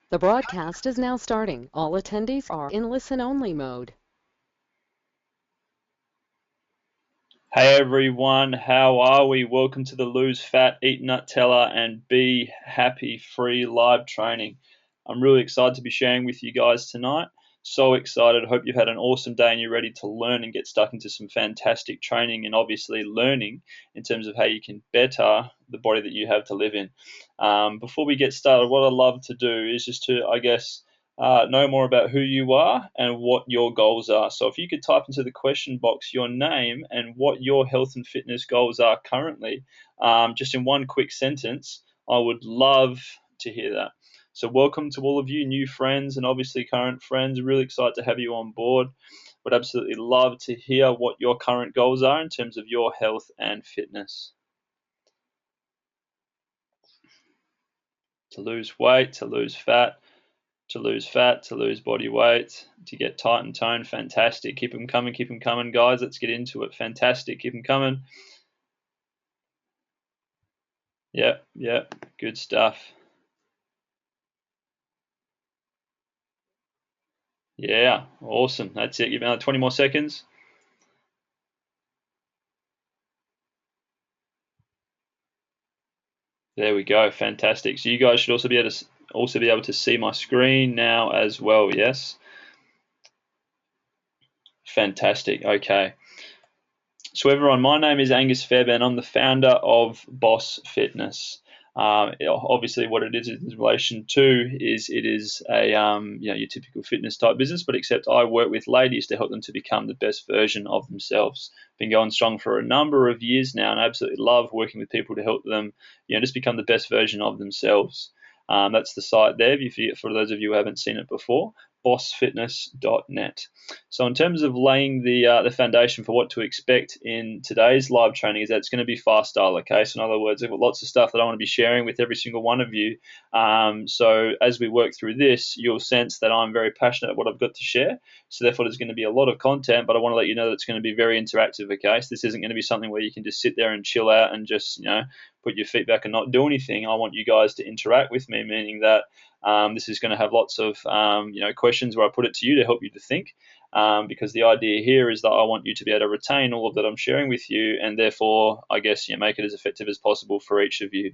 The broadcast is now starting. All attendees are in listen-only mode. Hey everyone, how are we? Welcome to the Lose Fat, Eat Nutella and Be Happy free live training. I'm really excited to be sharing with you guys tonight. So excited. Hope you've had an awesome day and you're ready to learn and get stuck into some fantastic training and obviously learning in terms of how you can better the body that you have to live in. Before we get started, what I'd love to do is just to, know more about who you are and what your goals are. So if you could type into the question box your name and what your health and fitness goals are currently, just in one quick sentence, I would love to hear that. So welcome to all of you new friends and obviously current friends. Really excited to have you on board. Would absolutely love to hear what your current goals are in terms of your health and fitness. To lose weight, to lose fat, to lose fat, to lose body weight, to get tight and toned. Fantastic. Keep them coming, guys. Let's get into it. Fantastic. Keep them coming. Yep. Good stuff. Yeah, awesome. That's it. Give me another 20 more seconds. There we go. Fantastic. So you guys should also be able to see my screen now as well. Yes. Fantastic. Okay. So everyone, my name is Angus Fairbairn. I'm the founder of Boss Fitness. Obviously, what it is in relation to is it is a your typical fitness type business, but except I work with ladies to help them to become the best version of themselves. Been going strong for a number of years now, and I absolutely love working with people to help them, just become the best version of themselves. That's the site there. For those of you who haven't seen it before, bossfitness.net. So in terms of laying the foundation for what to expect in today's live training is that it's going to be fast style, okay? So in other words, I've got lots of stuff that I want to be sharing with every single one of you. So as we work through this, you'll sense that I'm very passionate about what I've got to share. So therefore, there's going to be a lot of content, but I want to let you know that it's going to be very interactive, okay? So this isn't going to be something where you can just sit there and chill out and just, put your feet back and not do anything. I want you guys to interact with me, meaning that this is going to have lots of questions where I put it to you to help you to think. Because the idea here is that I want you to be able to retain all of that I'm sharing with you, and therefore, make it as effective as possible for each of you.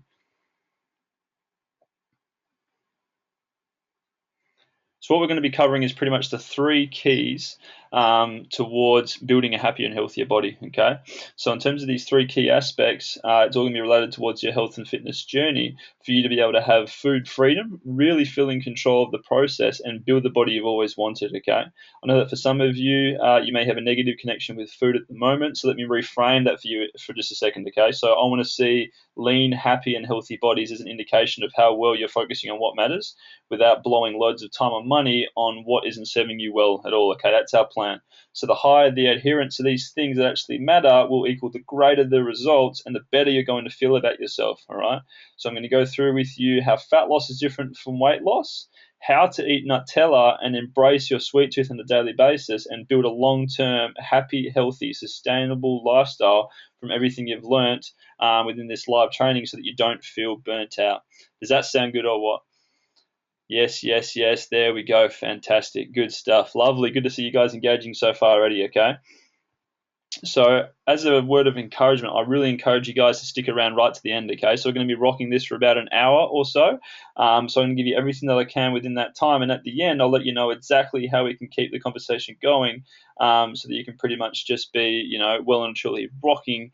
So what we're going to be covering is pretty much the three keys towards building a happier and healthier body, okay? So in terms of these three key aspects, it's all going to be related towards your health and fitness journey for you to be able to have food freedom, really feel in control of the process and build the body you've always wanted, okay? I know that for some of you, you may have a negative connection with food at the moment, so let me reframe that for you for just a second, okay? So I want to see lean, happy, and healthy bodies as an indication of how well you're focusing on what matters without blowing loads of time and money on what isn't serving you well at all. Okay, that's our plan. So the higher the adherence to these things that actually matter will equal the greater the results and the better you're going to feel about yourself. All right. So I'm going to go through with you how fat loss is different from weight loss, how to eat Nutella and embrace your sweet tooth on a daily basis and build a long-term, happy, healthy, sustainable lifestyle from everything you've learnt within this live training so that you don't feel burnt out. Does that sound good or what? Yes. There we go. Fantastic. Good stuff. Lovely. Good to see you guys engaging so far already, okay? So as a word of encouragement, I really encourage you guys to stick around right to the end, okay? So we're going to be rocking this for about an hour or so. So I'm going to give you everything that I can within that time. And at the end, I'll let you know exactly how we can keep the conversation going so that you can pretty much just be, well and truly rocking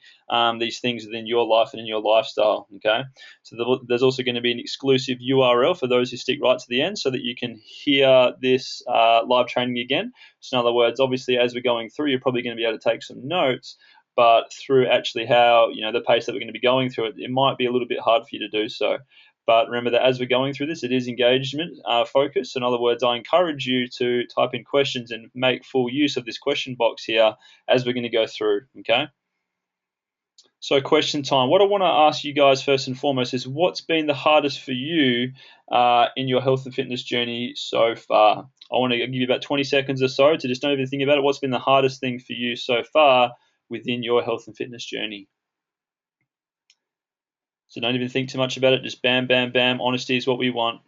these things within your life and in your lifestyle, okay? So there's also going to be an exclusive URL for those who stick right to the end so that you can hear this live training again. So in other words, obviously, as we're going through, you're probably going to be able to take some notes, but through actually how, the pace that we're going to be going through it, it might be a little bit hard for you to do so. But remember that as we're going through this, it is engagement focused. In other words, I encourage you to type in questions and make full use of this question box here as we're going to go through, okay? So question time. What I want to ask you guys first and foremost is what's been the hardest for you in your health and fitness journey so far? I want to give you about 20 seconds or so to just don't even think about it. What's been the hardest thing for you so far within your health and fitness journey? So don't even think too much about it. Just bam, bam, bam. Honesty is what we want.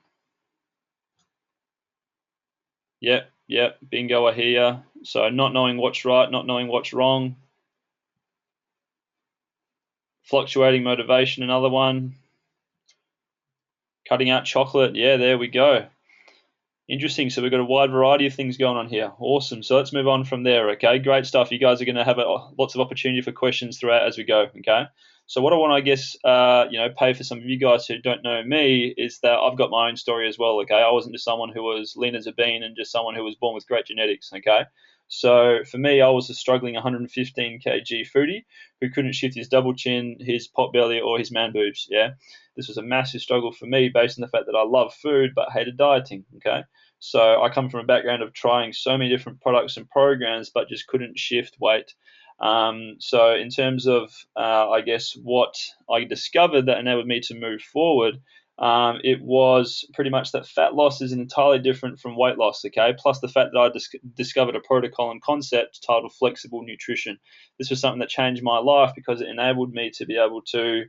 Yep, bingo, I hear ya. So not knowing what's right, not knowing what's wrong. Fluctuating motivation, another one. Cutting out chocolate, yeah, there we go. Interesting. So we've got a wide variety of things going on here. Awesome. So let's move on from there. Okay, great stuff. You guys are going to have lots of opportunity for questions throughout as we go. Okay. So what I want to, I guess, pay for some of you guys who don't know me is that I've got my own story as well. Okay, I wasn't just someone who was lean as a bean and just someone who was born with great genetics. Okay. So for me, I was a struggling 115 kg foodie who couldn't shift his double chin, his pot belly, or his man boobs. Yeah, this was a massive struggle for me based on the fact that I love food but hated dieting. Okay. So I come from a background of trying so many different products and programs, but just couldn't shift weight. So in terms of, I guess, what I discovered that enabled me to move forward, it was pretty much that fat loss is entirely different from weight loss, okay? Plus the fact that I discovered a protocol and concept titled flexible nutrition. This was something that changed my life because it enabled me to be able to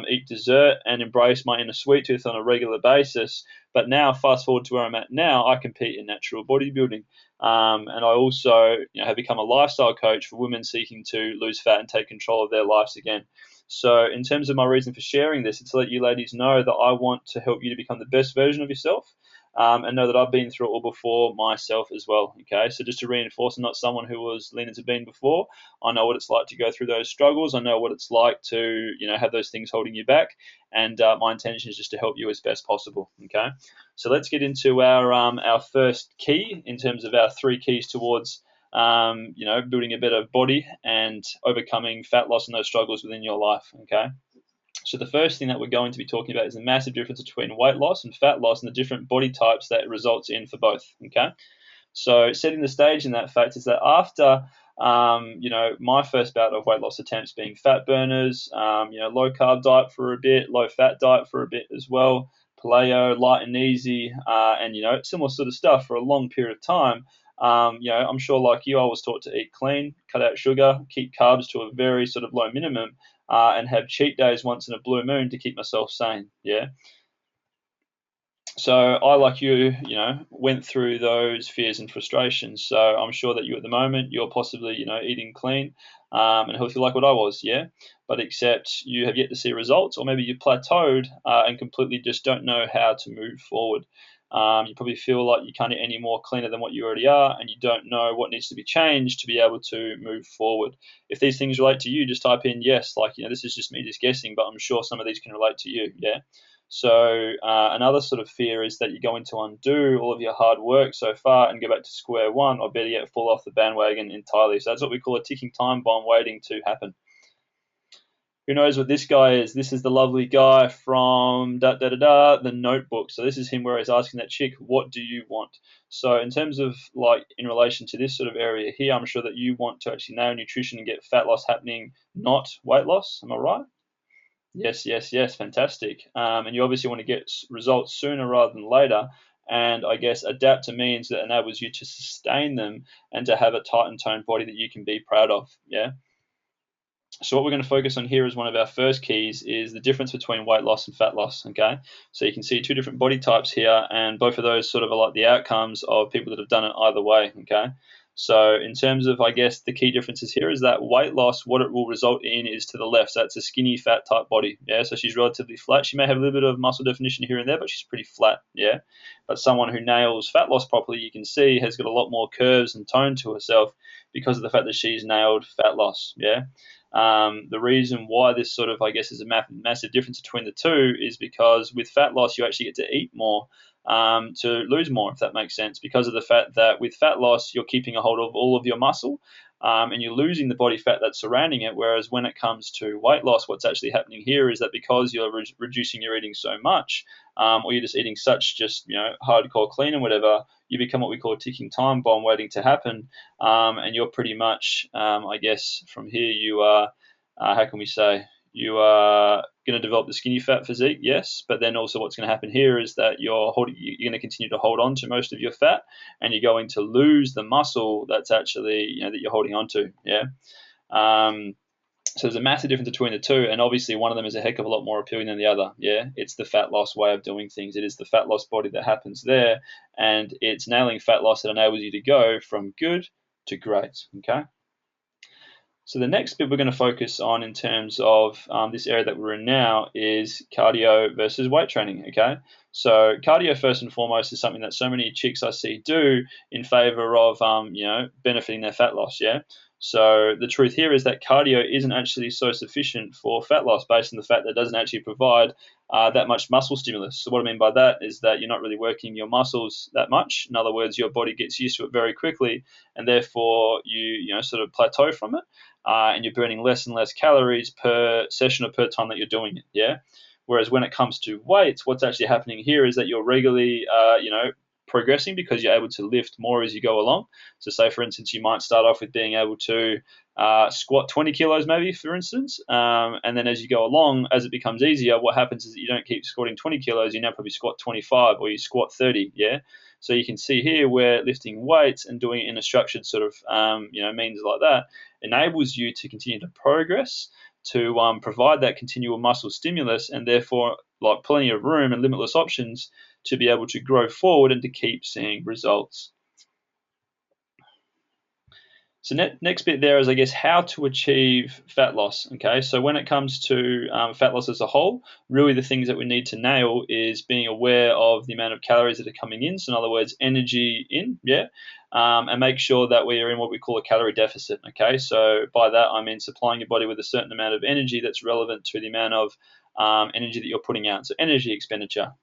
eat dessert and embrace my inner sweet tooth on a regular basis. But now, fast forward to where I'm at now, I compete in natural bodybuilding. And I also have become a lifestyle coach for women seeking to lose fat and take control of their lives again. So in terms of my reason for sharing this, it's to let you ladies know that I want to help you to become the best version of yourself, and know that I've been through it all before myself as well. Okay, so just to reinforce, I'm not someone who was lean as a bean before. I know what it's like to go through those struggles. I know what it's like to have those things holding you back, and my intention is just to help you as best possible. Okay, so let's get into our first key in terms of our 3 keys towards building a better body and overcoming fat loss and those struggles within your life. Okay. So the first thing that we're going to be talking about is the massive difference between weight loss and fat loss and the different body types that it results in for both. Okay. So setting the stage in that fact is that after my first bout of weight loss attempts being fat burners, low carb diet for a bit, low fat diet for a bit as well, paleo, light and easy, and similar sort of stuff for a long period of time. I'm sure like you, I was taught to eat clean, cut out sugar, keep carbs to a very sort of low minimum, and have cheat days once in a blue moon to keep myself sane. Yeah. So I, like you, went through those fears and frustrations. So I'm sure that you, at the moment, you're possibly, eating clean and healthy like what I was, yeah. But except you have yet to see results, or maybe you plateaued and completely just don't know how to move forward. You probably feel like you can't eat any more cleaner than what you already are, and you don't know what needs to be changed to be able to move forward. If these things relate to you, just type in yes. Like, this is just me just guessing, but I'm sure some of these can relate to you, yeah. So another sort of fear is that you're going to undo all of your hard work so far and go back to square one, or better yet, fall off the bandwagon entirely. So that's what we call a ticking time bomb waiting to happen. Who knows what this guy is? This is the lovely guy from the Notebook. So this is him where he's asking that chick, what do you want? So in terms of like in relation to this sort of area here, I'm sure that you want to actually nail nutrition and get fat loss happening, not weight loss. Am I right? Yes, fantastic. And you obviously want to get results sooner rather than later. And I guess adapt to means that enables you to sustain them and to have a tight and toned body that you can be proud of. Yeah. So what we're going to focus on here as one of our first keys is the difference between weight loss and fat loss. Okay. So you can see 2 different body types here, and both of those sort of are like the outcomes of people that have done it either way. Okay. So in terms of, I guess, the key differences here is that weight loss, what it will result in is to the left. So that's a skinny, fat type body. Yeah. So she's relatively flat. She may have a little bit of muscle definition here and there, but she's pretty flat. Yeah. But someone who nails fat loss properly, you can see, has got a lot more curves and tone to herself because of the fact that she's nailed fat loss. Yeah. The reason why this sort of, I guess, is a massive difference between the two is because with fat loss, you actually get to eat more to lose more, if that makes sense, because of the fact that with fat loss, you're keeping a hold of all of your muscle and you're losing the body fat that's surrounding it. Whereas when it comes to weight loss, what's actually happening here is that because you're reducing your eating so much, or you're just eating such just, hardcore clean and whatever, you become what we call a ticking time bomb waiting to happen. And you're pretty much, I guess, from here, you are, how can we say, you are going to develop the skinny fat physique, yes, but then also what's going to happen here is that you're going to continue to hold on to most of your fat, and you're going to lose the muscle that's actually, that you're holding on to, yeah. So there's a massive difference between the two, and obviously one of them is a heck of a lot more appealing than the other. Yeah, it's the fat loss way of doing things. It is the fat loss body that happens there, and it's nailing fat loss that enables you to go from good to great. Okay. So the next bit we're going to focus on in terms of this area that we're in now is cardio versus weight training. Okay, so cardio first and foremost is something that so many chicks I see do in favor of benefiting their fat loss. Yeah. So the truth here is that cardio isn't actually so sufficient for fat loss based on the fact that it doesn't actually provide that much muscle stimulus. So what I mean by that is that you're not really working your muscles that much. In other words, your body gets used to it very quickly, and therefore you sort of plateau from it, and you're burning less and less calories per session or per time that you're doing it. Yeah. Whereas when it comes to weights, what's actually happening here is that you're regularly, progressing because you're able to lift more as you go along. So say, for instance, you might start off with being able to squat 20 kilos maybe, for instance, and then as you go along, as it becomes easier, what happens is that you don't keep squatting 20 kilos, you now probably squat 25 or you squat 30, yeah? So you can see here where lifting weights and doing it in a structured sort of means like that enables you to continue to progress, to provide that continual muscle stimulus, and therefore like plenty of room and limitless options to be able to grow forward and to keep seeing results. So next bit there is, I guess, how to achieve fat loss. Okay, so when it comes to fat loss as a whole, really the things that we need to nail is being aware of the amount of calories that are coming in. So in other words, energy in, and make sure that we are in what we call a calorie deficit. Okay, so by that I mean supplying your body with a certain amount of energy that's relevant to the amount of energy that you're putting out. So energy expenditure.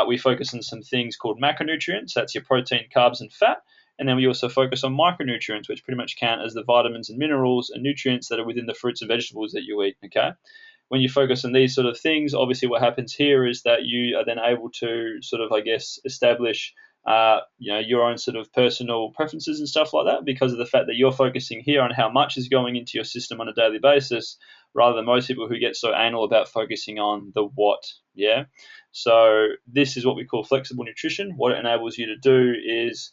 We focus on some things called macronutrients. That's your protein, carbs, and fat. And then we also focus on micronutrients, which pretty much count as the vitamins and minerals and nutrients that are within the fruits and vegetables that you eat. Okay. When you focus on these sort of things, obviously what happens here is that you are then able to sort of, I guess, establish your own sort of personal preferences and stuff like that, because of the fact that you're focusing here on how much is going into your system on a daily basis, rather than most people who get so anal about focusing on the what. Yeah. So this is what we call flexible nutrition. What it enables you to do is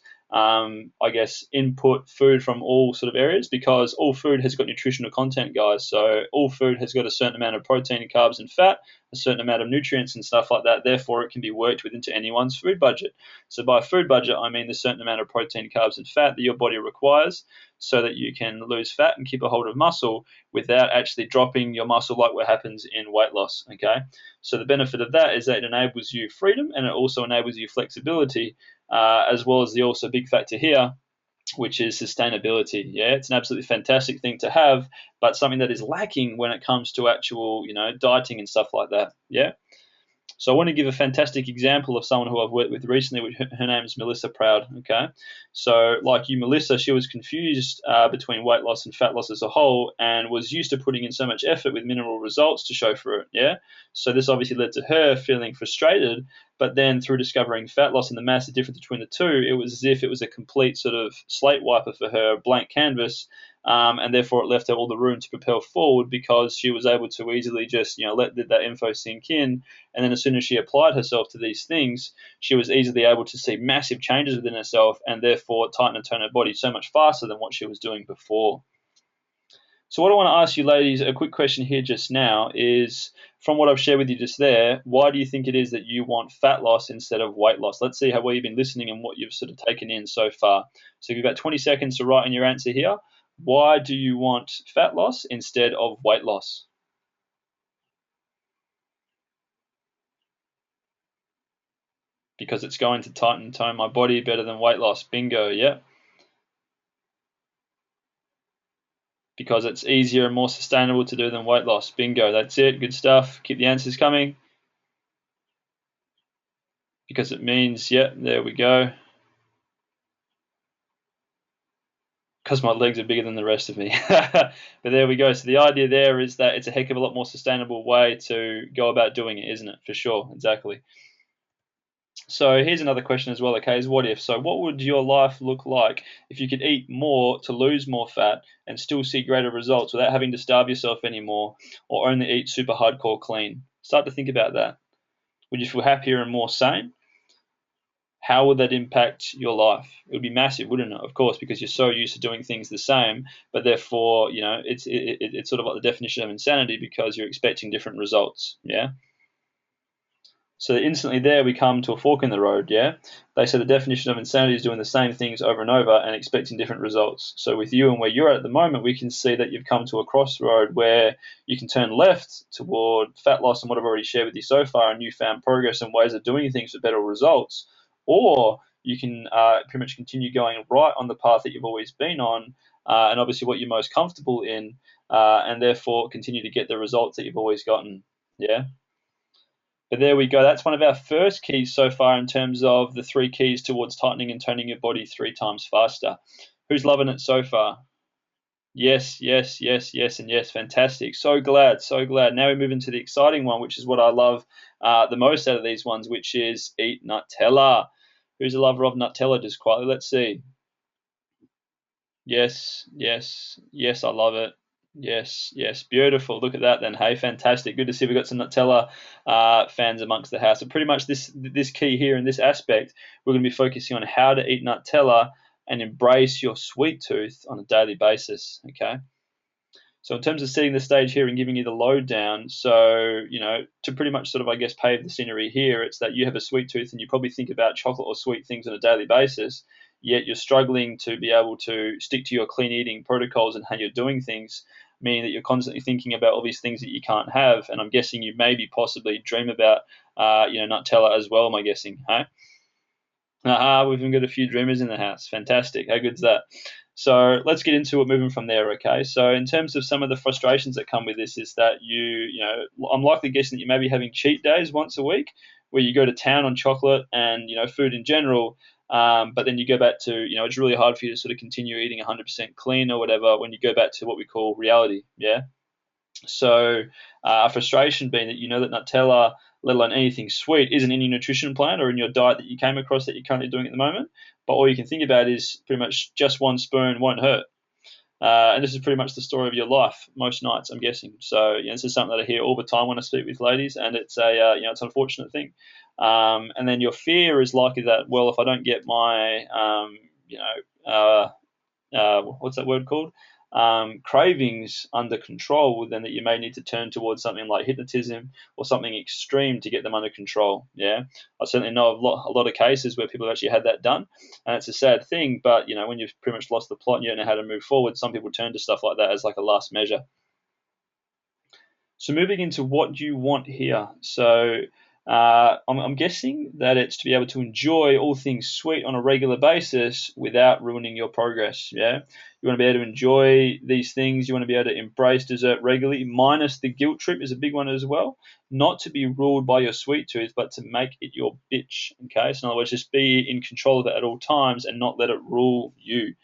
input food from all sort of areas, because all food has got nutritional content, guys. So all food has got a certain amount of protein and carbs and fat, a certain amount of nutrients and stuff like that. Therefore, it can be worked with into anyone's food budget. So by food budget, I mean the certain amount of protein, carbs, and fat that your body requires so that you can lose fat and keep a hold of muscle without actually dropping your muscle like what happens in weight loss. Okay. So the benefit of that is that it enables you freedom, and it also enables you flexibility, as well as the also big factor here, which is sustainability. Yeah, it's an absolutely fantastic thing to have, but something that is lacking when it comes to actual, dieting and stuff like that. Yeah. So I want to give a fantastic example of someone who I've worked with recently. Her name is Melissa Proud. Okay, so like you, Melissa, she was confused between weight loss and fat loss as a whole, and was used to putting in so much effort with minimal results to show for it. Yeah, so this obviously led to her feeling frustrated. But then through discovering fat loss and the massive difference between the two, it was as if it was a complete sort of slate wiper for her, blank canvas. And therefore it left her all the room to propel forward, because she was able to easily just let that info sink in, and then as soon as she applied herself to these things, she was easily able to see massive changes within herself, and therefore tighten and tone her body so much faster than what she was doing before. So what I want to ask you ladies, a quick question here just now, is from what I've shared with you just there, why do you think it is that you want fat loss instead of weight loss? Let's see how well you've been listening and what you've sort of taken in so far. So you've got 20 seconds to write in your answer here. Why do you want fat loss instead of weight loss? Because it's going to tighten and tone my body better than weight loss. Bingo, yeah. Because it's easier and more sustainable to do than weight loss. Bingo, that's it. Good stuff. Keep the answers coming. Because it means, yeah, there we go. Because my legs are bigger than the rest of me. But there we go. So the idea there is that it's a heck of a lot more sustainable way to go about doing it, isn't it? For sure, exactly. So here's another question as well, okay, is what if? So what would your life look like if you could eat more to lose more fat and still see greater results without having to starve yourself anymore, or only eat super hardcore clean? Start to think about that. Would you feel happier and more sane? how would that impact your life? It would be massive, wouldn't it? Of course, because you're so used to doing things the same, but therefore, it's sort of like the definition of insanity because you're expecting different results. Yeah. So instantly there we come to a fork in the road, yeah? They say the definition of insanity is doing the same things over and over and expecting different results. So with you and where you're at the moment, we can see that you've come to a crossroad where you can turn left toward fat loss and what I've already shared with you so far, and newfound progress and ways of doing things for better results, or you can pretty much continue going right on the path that you've always been on, and obviously what you're most comfortable in, and therefore continue to get the results that you've always gotten, yeah? But there we go. That's one of our first keys so far in terms of the 3 keys towards tightening and toning your body 3 times faster. Who's loving it so far? Yes, yes, yes, yes, and yes. Fantastic. So glad, so glad. Now we move into the exciting one, which is what I love the most out of these ones, which is eat Nutella. Who's a lover of Nutella? Just quietly, let's see. Yes, yes, yes, I love it. Yes, yes, beautiful. Look at that then. Hey, fantastic. Good to see we've got some Nutella fans amongst the house. So pretty much this key here in this aspect, we're going to be focusing on how to eat Nutella and embrace your sweet tooth on a daily basis, okay? So in terms of setting the stage here and giving you the lowdown, so, to pretty much sort of, I guess, pave the scenery here, it's that you have a sweet tooth and you probably think about chocolate or sweet things on a daily basis, yet you're struggling to be able to stick to your clean eating protocols and how you're doing things, meaning that you're constantly thinking about all these things that you can't have. And I'm guessing you maybe possibly dream about, Nutella as well, am I guessing, hey? We've even got a few dreamers in the house. Fantastic. How good's that? So let's get into it moving from there, okay? So in terms of some of the frustrations that come with this is that I'm likely guessing that you may be having cheat days once a week where you go to town on chocolate and, food in general, but then you go back to, it's really hard for you to sort of continue eating 100% clean or whatever when you go back to what we call reality, yeah? So frustration being that you know that Nutella, let alone anything sweet, isn't in your nutrition plan or in your diet that you came across that you're currently doing at the moment. But all you can think about is pretty much just one spoon won't hurt. And this is pretty much the story of your life most nights, I'm guessing. So this is something that I hear all the time when I speak with ladies, and it's it's an unfortunate thing. And then your fear is likely that, well, if I don't get my what's that word called? Cravings under control, then that you may need to turn towards something like hypnotism or something extreme to get them under control. Yeah, I certainly know a lot of cases where people have actually had that done, and it's a sad thing. But when you've pretty much lost the plot and you don't know how to move forward, some people turn to stuff like that as like a last measure. So moving into what you want here. So I'm guessing that it's to be able to enjoy all things sweet on a regular basis without ruining your progress. Yeah, you want to be able to enjoy these things. You want to be able to embrace dessert regularly, minus the guilt trip is a big one as well. Not to be ruled by your sweet tooth, but to make it your bitch. Okay, so in other words, just be in control of it at all times and not let it rule you.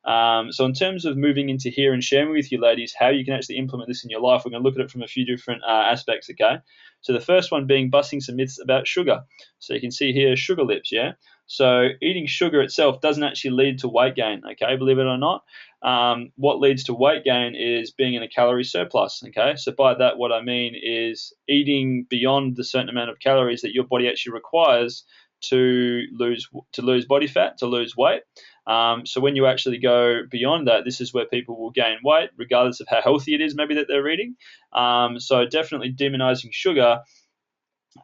So in terms of moving into here and sharing with you ladies how you can actually implement this in your life, we're going to look at it from a few different aspects, okay? So the first one being busting some myths about sugar. So you can see here sugar lips, yeah? So eating sugar itself doesn't actually lead to weight gain, okay, believe it or not. What leads to weight gain is being in a calorie surplus, okay? So by that, what I mean is eating beyond the certain amount of calories that your body actually requires to lose body fat, to lose weight. So when you actually go beyond that, this is where people will gain weight, regardless of how healthy it is maybe that they're eating. So definitely demonizing sugar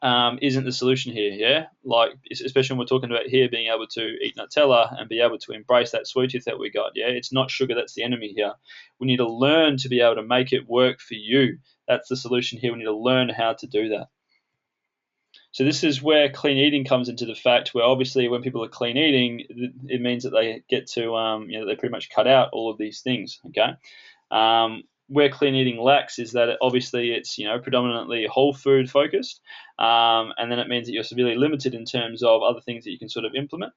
isn't the solution here, yeah? Like, especially when we're talking about here being able to eat Nutella and be able to embrace that sweet tooth that we got, yeah? It's not sugar that's the enemy here. We need to learn to be able to make it work for you. That's the solution here. We need to learn how to do that. So this is where clean eating comes into the fact, where obviously when people are clean eating, it means that they get to, they pretty much cut out all of these things, okay? Where clean eating lacks is that obviously it's, predominantly whole food focused, and then it means that you're severely limited in terms of other things that you can sort of implement.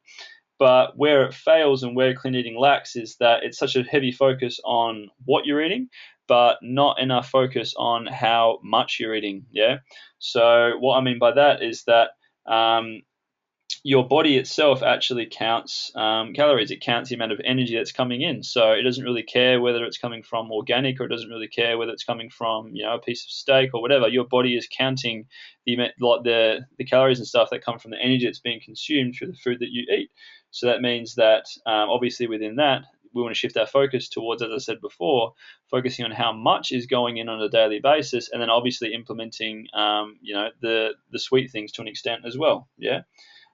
But where it fails and where clean eating lacks is that it's such a heavy focus on what you're eating, but not enough focus on how much you're eating, yeah? So what I mean by that is that your body itself actually counts calories. It counts the amount of energy that's coming in. So it doesn't really care whether it's coming from organic, or it doesn't really care whether it's coming from a piece of steak or whatever. Your body is counting the calories and stuff that come from the energy that's being consumed through the food that you eat. So that means that obviously within that, we want to shift our focus towards, as I said before, focusing on how much is going in on a daily basis, and then obviously implementing the sweet things to an extent as well. Yeah.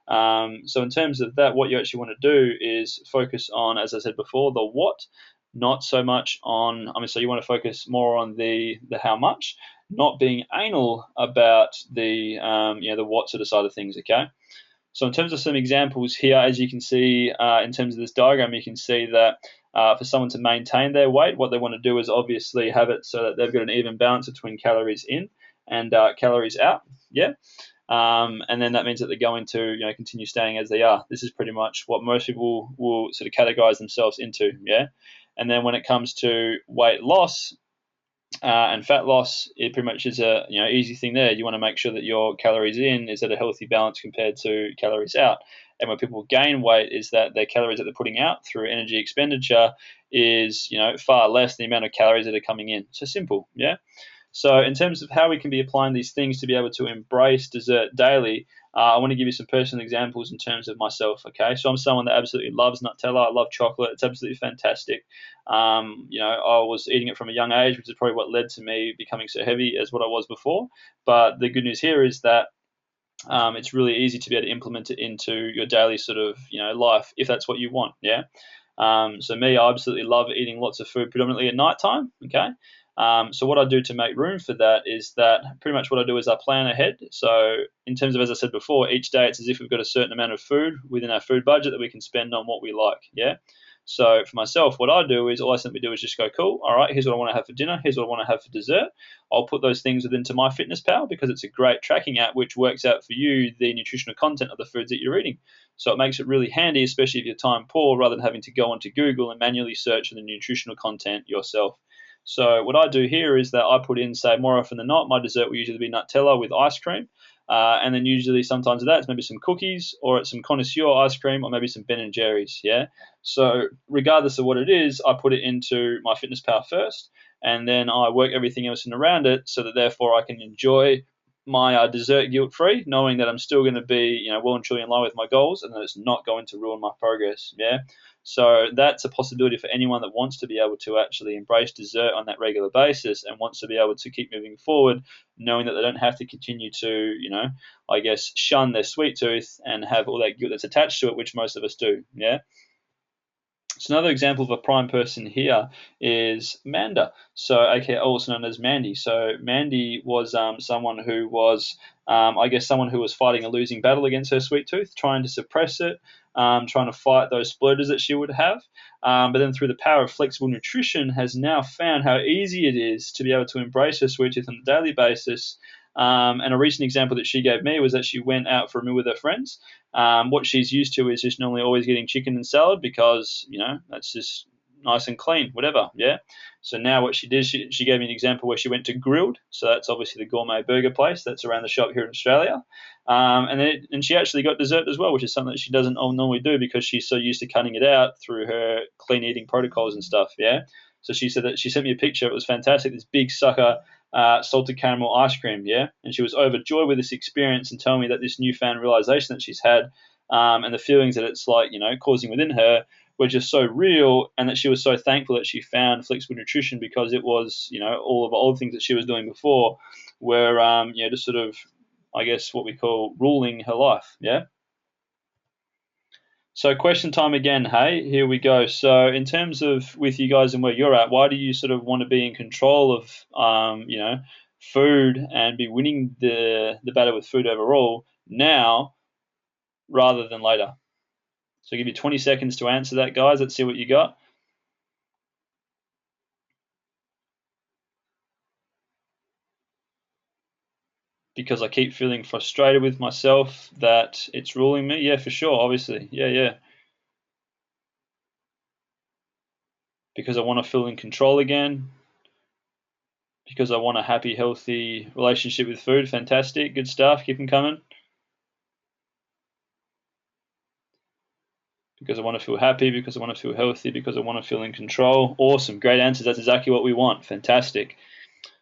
So in terms of that, what you actually want to do is focus on, as I said before, the what, not so much on. So you want to focus more on the how much, not being anal about the the what sort of side of things. Okay. So in terms of some examples here, as you can see in terms of this diagram, you can see that for someone to maintain their weight, what they want to do is obviously have it so that they've got an even balance between calories in and calories out. Yeah. And then that means that they're going to continue staying as they are. This is pretty much what most people will sort of categorize themselves into. Yeah. And then when it comes to weight loss, and fat loss, it pretty much is a easy thing there. You want to make sure that your calories in is at a healthy balance compared to calories out. And when people gain weight, is that their calories that they're putting out through energy expenditure is far less than the amount of calories that are coming in. So simple, yeah. So in terms of how we can be applying these things to be able to embrace dessert daily, I want to give you some personal examples in terms of myself. Okay, so I'm someone that absolutely loves Nutella. I love chocolate. It's absolutely fantastic. I was eating it from a young age, which is probably what led to me becoming so heavy as what I was before. But the good news here is that it's really easy to be able to implement it into your daily sort of life if that's what you want. Yeah. So me, I absolutely love eating lots of food, predominantly at night time. Okay. So what I do to make room for that is that pretty much what I do is I plan ahead. So in terms of, as I said before, each day it's as if we've got a certain amount of food within our food budget that we can spend on what we like. Yeah. So for myself, what I do is all I simply do is just go, cool, all right, here's what I want to have for dinner, here's what I want to have for dessert. I'll put those things within to MyFitnessPal because it's a great tracking app which works out for you the nutritional content of the foods that you're eating. So it makes it really handy, especially if you're time poor, rather than having to go onto Google and manually search for the nutritional content yourself. So what I do here is that I put in, say, more often than not, my dessert will usually be Nutella with ice cream. And then usually sometimes of that it's maybe some cookies, or it's some connoisseur ice cream, or maybe some Ben and Jerry's. Yeah. So regardless of what it is, I put it into MyFitnessPal first, and then I work everything else in around it so that therefore I can enjoy my dessert guilt-free, knowing that I'm still going to be well and truly in line with my goals, and that it's not going to ruin my progress. Yeah. So that's a possibility for anyone that wants to be able to actually embrace dessert on that regular basis and wants to be able to keep moving forward, knowing that they don't have to continue to, I guess, shun their sweet tooth and have all that guilt that's attached to it, which most of us do. Yeah. So another example of a prime person here is Manda, so aka also known as Mandy. So Mandy was someone who was, I guess, someone who was fighting a losing battle against her sweet tooth, trying to suppress it, trying to fight those splurges that she would have. But then through the power of flexible nutrition, has now found how easy it is to be able to embrace her sweet tooth on a daily basis. And a recent example that she gave me was that she went out for a meal with her friends. What she's used to is just normally always getting chicken and salad because, that's just nice and clean, whatever. Yeah. So now what she did, she gave me an example where she went to Grilled. So that's obviously the gourmet burger place that's around the shop here in Australia. And she actually got dessert as well, which is something that she doesn't normally do because she's so used to cutting it out through her clean eating protocols and stuff. Yeah. So she said that she sent me a picture. It was fantastic. This big sucker salted caramel ice cream, yeah? And she was overjoyed with this experience and telling me that this newfound realization that she's had and the feelings that it's like, causing within her were just so real, and that she was so thankful that she found flexible nutrition because it was, all of the old things that she was doing before were, just sort of, I guess, what we call ruling her life, yeah? So question time again, hey, here we go. So in terms of with you guys and where you're at, why do you sort of want to be in control of, food and be winning the battle with food overall now rather than later? So I'll give you 20 seconds to answer that, guys. Let's see what you got. Because I keep feeling frustrated with myself that it's ruling me. Yeah, for sure, obviously. Yeah. Because I want to feel in control again. Because I want a happy, healthy relationship with food. Fantastic, good stuff. Keep them coming. Because I want to feel happy, because I want to feel healthy, because I want to feel in control. Awesome, great answers. That's exactly what we want. Fantastic.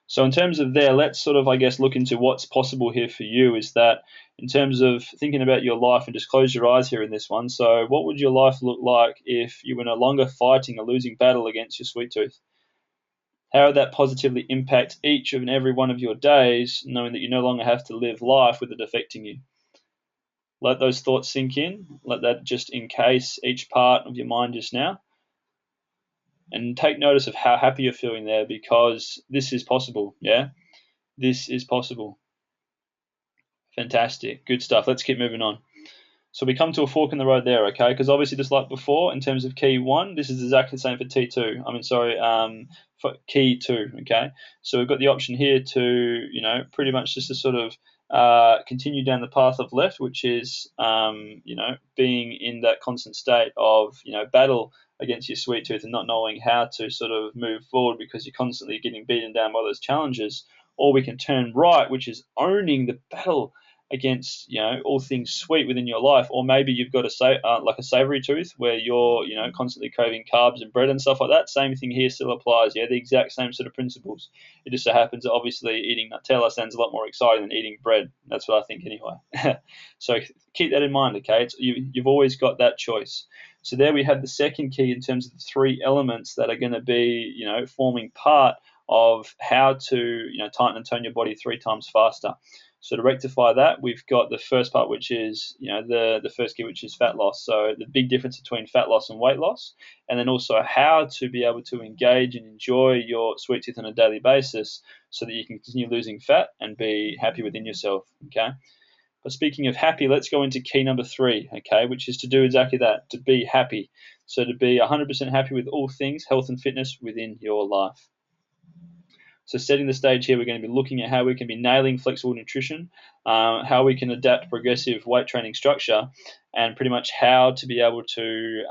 So in terms of there, let's sort of, I guess, look into what's possible here for you. Is that in terms of thinking about your life, and just close your eyes here in this one. So what would your life look like if you were no longer fighting a losing battle against your sweet tooth? How would that positively impact each and every one of your days, knowing that you no longer have to live life with it affecting you? Let those thoughts sink in. Let that just encase each part of your mind just now. And take notice of how happy you're feeling there, because this is possible, yeah? This is possible. Fantastic. Good stuff. Let's keep moving on. So we come to a fork in the road there, okay? Because obviously, just like before, in terms of key 1, this is exactly the same for T2. For key 2, okay? So we've got the option here to, pretty much just to sort of continue down the path of left, which is, being in that constant state of, battle against your sweet tooth and not knowing how to sort of move forward because you're constantly getting beaten down by those challenges. Or we can turn right, which is owning the battle against all things sweet within your life. Or maybe you've got like a savory tooth where you're constantly craving carbs and bread and stuff like that. Same thing here still applies. Yeah, the exact same sort of principles. It just so happens that obviously eating Nutella sounds a lot more exciting than eating bread. That's what I think anyway. So keep that in mind, okay? You've always got that choice. So there we have the second key in terms of the 3 elements that are going to be forming part of how to tighten and tone your body 3 times faster. So to rectify that, we've got the first part, which is the first key, which is fat loss. So the big difference between fat loss and weight loss, and then also how to be able to engage and enjoy your sweet tooth on a daily basis, so that you can continue losing fat and be happy within yourself. Okay. But speaking of happy, let's go into key number 3, okay, which is to do exactly that, to be happy. So to be 100% happy with all things health and fitness within your life. So setting the stage here, we're going to be looking at how we can be nailing flexible nutrition, how we can adapt progressive weight training structure, and pretty much how to be able to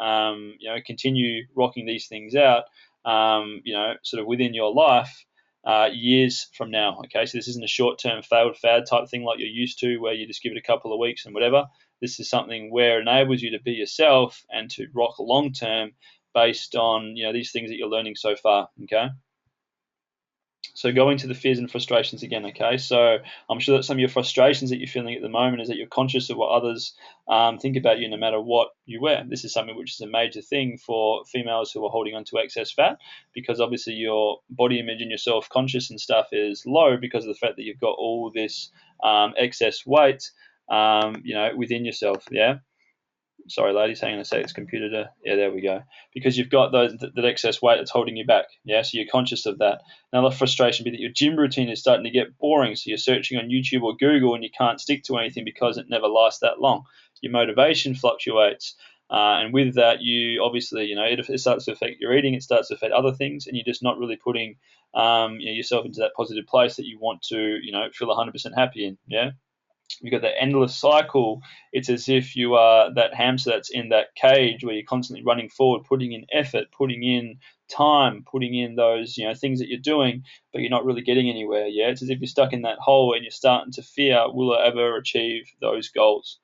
continue rocking these things out, sort of within your life years from now. Okay, so this isn't a short-term failed fad type thing like you're used to, where you just give it a couple of weeks and whatever. This is something where it enables you to be yourself and to rock long-term based on these things that you're learning so far. Okay. So going to the fears and frustrations again, okay? So I'm sure that some of your frustrations that you're feeling at the moment is that you're conscious of what others think about you no matter what you wear. This is something which is a major thing for females who are holding on to excess fat, because obviously your body image and your self-conscious and stuff is low because of the fact that you've got all this excess weight, within yourself, yeah? Sorry, ladies, hang on a sec. It's computer to, yeah, there we go. Because you've got that excess weight that's holding you back. Yeah, so you're conscious of that. Now, the frustration be that your gym routine is starting to get boring. So you're searching on YouTube or Google and you can't stick to anything because it never lasts that long. Your motivation fluctuates. And with that, you obviously, it starts to affect your eating. It starts to affect other things, and you're just not really putting yourself into that positive place that you want to, feel 100% happy in. Yeah. You've got that endless cycle. It's as if you are that hamster that's in that cage where you're constantly running forward, putting in effort, putting in time, putting in those things that you're doing, but you're not really getting anywhere. Yeah, it's as if you're stuck in that hole and you're starting to fear, will I ever achieve those goals?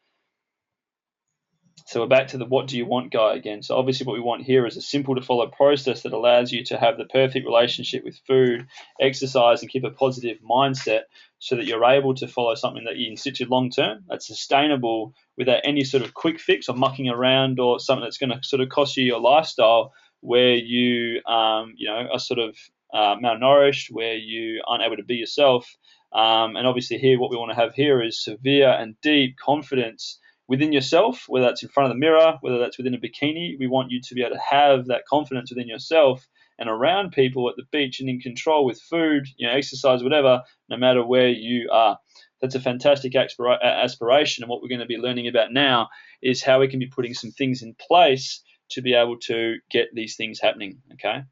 So we're back to the what do you want guy again. So obviously what we want here is a simple to follow process that allows you to have the perfect relationship with food, exercise, and keep a positive mindset, so that you're able to follow something that you can stick to long term, that's sustainable without any sort of quick fix or mucking around, or something that's going to sort of cost you your lifestyle, where you are sort of malnourished, where you aren't able to be yourself. And obviously here what we want to have here is severe and deep confidence within yourself, whether that's in front of the mirror, whether that's within a bikini. We want you to be able to have that confidence within yourself and around people at the beach and in control with food, exercise, whatever, no matter where you are. That's a fantastic aspiration. And what we're going to be learning about now is how we can be putting some things in place to be able to get these things happening, okay?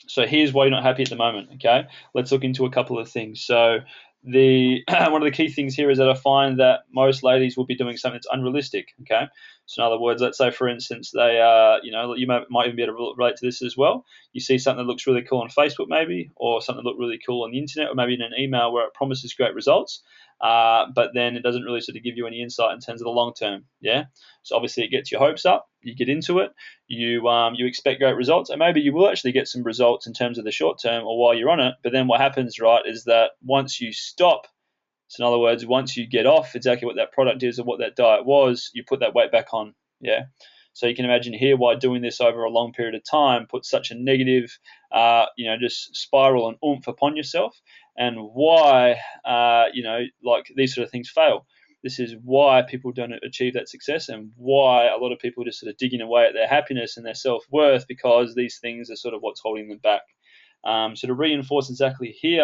So here's why you're not happy at the moment, okay? Let's look into a couple of things. So one of the key things here is that I find that most ladies will be doing something that's unrealistic, okay? So in other words, let's say, for instance, they are, you might even be able to relate to this as well. You see something that looks really cool on Facebook maybe, or something that looks really cool on the internet, or maybe in an email where it promises great results. but then it doesn't really sort of give you any insight in terms of the long term. Yeah, so obviously it gets your hopes up. You get into it, you expect great results, and maybe you will actually get some results in terms of the short term or while you're on it. But then what happens, right, is that once you stop, so in other words, once you get off exactly what that product is or what that diet was, you put that weight back on. Yeah. So you can imagine here why doing this over a long period of time puts such a negative, just spiral and oomph upon yourself, and why, like these sort of things fail. This is why people don't achieve that success, and why a lot of people are just sort of digging away at their happiness and their self-worth, because these things are sort of what's holding them back. So to reinforce exactly here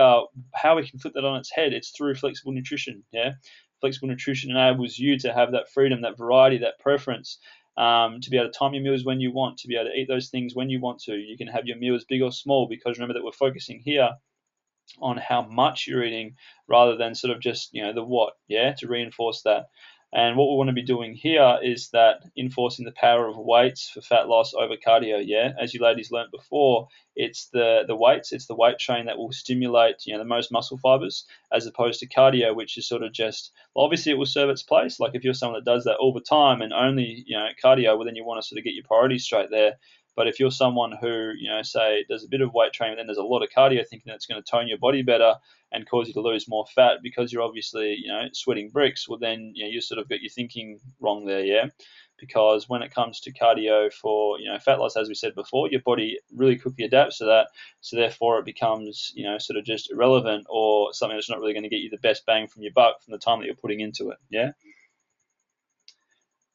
how we can flip that on its head, it's through flexible nutrition. Yeah, flexible nutrition enables you to have that freedom, that variety, that preference, to be able to time your meals when you want, to be able to eat those things when you want to. You can have your meals big or small, because remember that we're focusing here on how much you're eating rather than sort of just the what. Yeah, to reinforce that. And what we want to be doing here is that enforcing the power of weights for fat loss over cardio. Yeah, as you ladies learnt before, it's the weights, it's the weight train that will stimulate the most muscle fibers, as opposed to cardio, which is sort of just, obviously it will serve its place. Like if you're someone that does that all the time and only cardio, well then you want to sort of get your priorities straight there. But if you're someone who, say does a bit of weight training, then there's a lot of cardio, thinking that's going to tone your body better and cause you to lose more fat because you're obviously, sweating bricks, well then, you sort of got your thinking wrong there, yeah? Because when it comes to cardio for, fat loss, as we said before, your body really quickly adapts to that. So therefore it becomes, sort of just irrelevant, or something that's not really going to get you the best bang from your buck from the time that you're putting into it, yeah?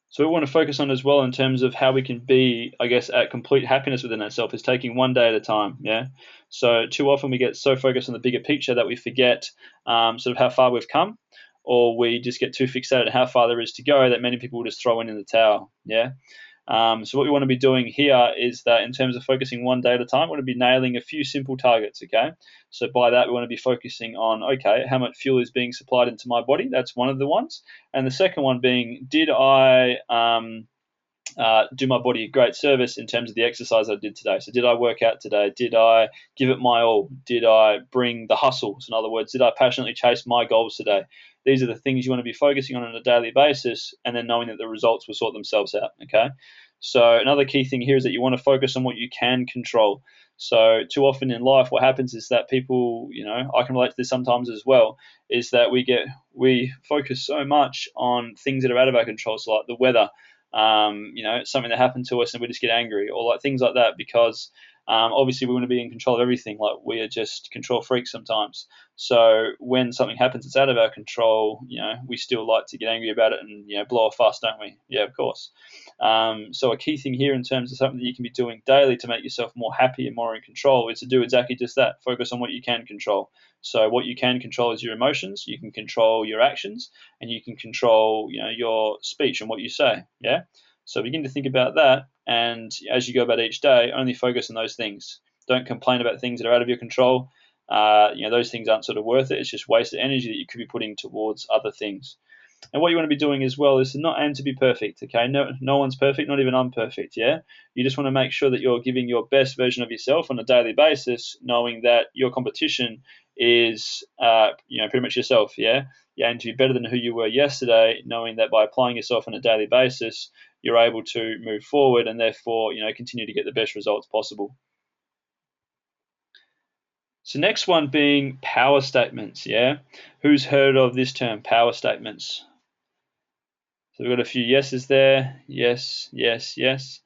So we want to focus on as well in terms of how we can be, I guess, at complete happiness within ourselves, is taking one day at a time. Yeah. So too often we get so focused on the bigger picture that we forget sort of how far we've come, or we just get too fixated on how far there is to go that many people will just throw in the towel. Yeah. So what we want to be doing here is that in terms of focusing one day at a time, we want to be nailing a few simple targets, okay? So by that, we want to be focusing on, okay, how much fuel is being supplied into my body? That's one of the ones. And the second one being, did I do my body a great service in terms of the exercise I did today? So did I work out today? Did I give it my all? Did I bring the hustle? So in other words, did I passionately chase my goals today? These are the things you want to be focusing on a daily basis, and then knowing that the results will sort themselves out, okay? So another key thing here is that you want to focus on what you can control. So too often in life, what happens is that people, I can relate to this sometimes as well, is that we focus so much on things that are out of our control, so like the weather, something that happened to us and we just get angry, or like things like that, because obviously we want to be in control of everything. Like we are just control freaks sometimes. So when something happens that's out of our control, we still like to get angry about it and blow a fuss, don't we? Yeah, of course. So a key thing here in terms of something that you can be doing daily to make yourself more happy and more in control is to do exactly just that. Focus on what you can control. So what you can control is your emotions, you can control your actions, and you can control your speech and what you say. Yeah. So begin to think about that, and as you go about each day, only focus on those things. Don't complain about things that are out of your control. Those things aren't sort of worth it. It's just wasted energy that you could be putting towards other things. And what you want to be doing as well is to not aim to be perfect, okay? No one's perfect, not even I'm perfect, yeah? You just want to make sure that you're giving your best version of yourself on a daily basis, knowing that your competition is, pretty much yourself, yeah? You aim to be better than who you were yesterday, knowing that by applying yourself on a daily basis, you're able to move forward and therefore, continue to get the best results possible. So next one being power statements, yeah? Who's heard of this term, power statements? So we've got a few yeses there. Yes, yes, yes.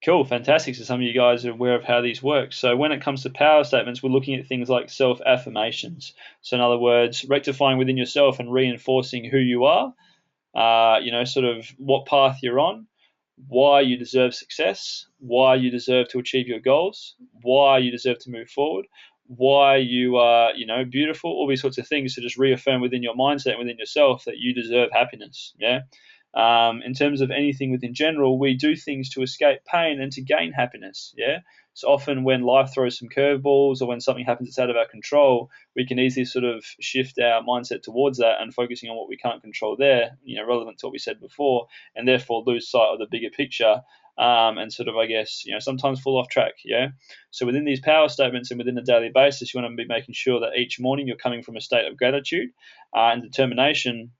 Cool, fantastic. So some of you guys are aware of how these work. So when it comes to power statements, we're looking at things like self-affirmations. So in other words, rectifying within yourself and reinforcing who you are, sort of what path you're on, why you deserve success, why you deserve to achieve your goals, why you deserve to move forward, why you are, beautiful, all these sorts of things to just reaffirm within your mindset and within yourself that you deserve happiness. Yeah. In terms of anything within general, we do things to escape pain and to gain happiness. Yeah. So often when life throws some curveballs or when something happens that's out of our control, we can easily sort of shift our mindset towards that and focusing on what we can't control there, relevant to what we said before, and therefore lose sight of the bigger picture and sort of, I guess, sometimes fall off track. Yeah. So within these power statements and within a daily basis, you want to be making sure that each morning you're coming from a state of gratitude and determination.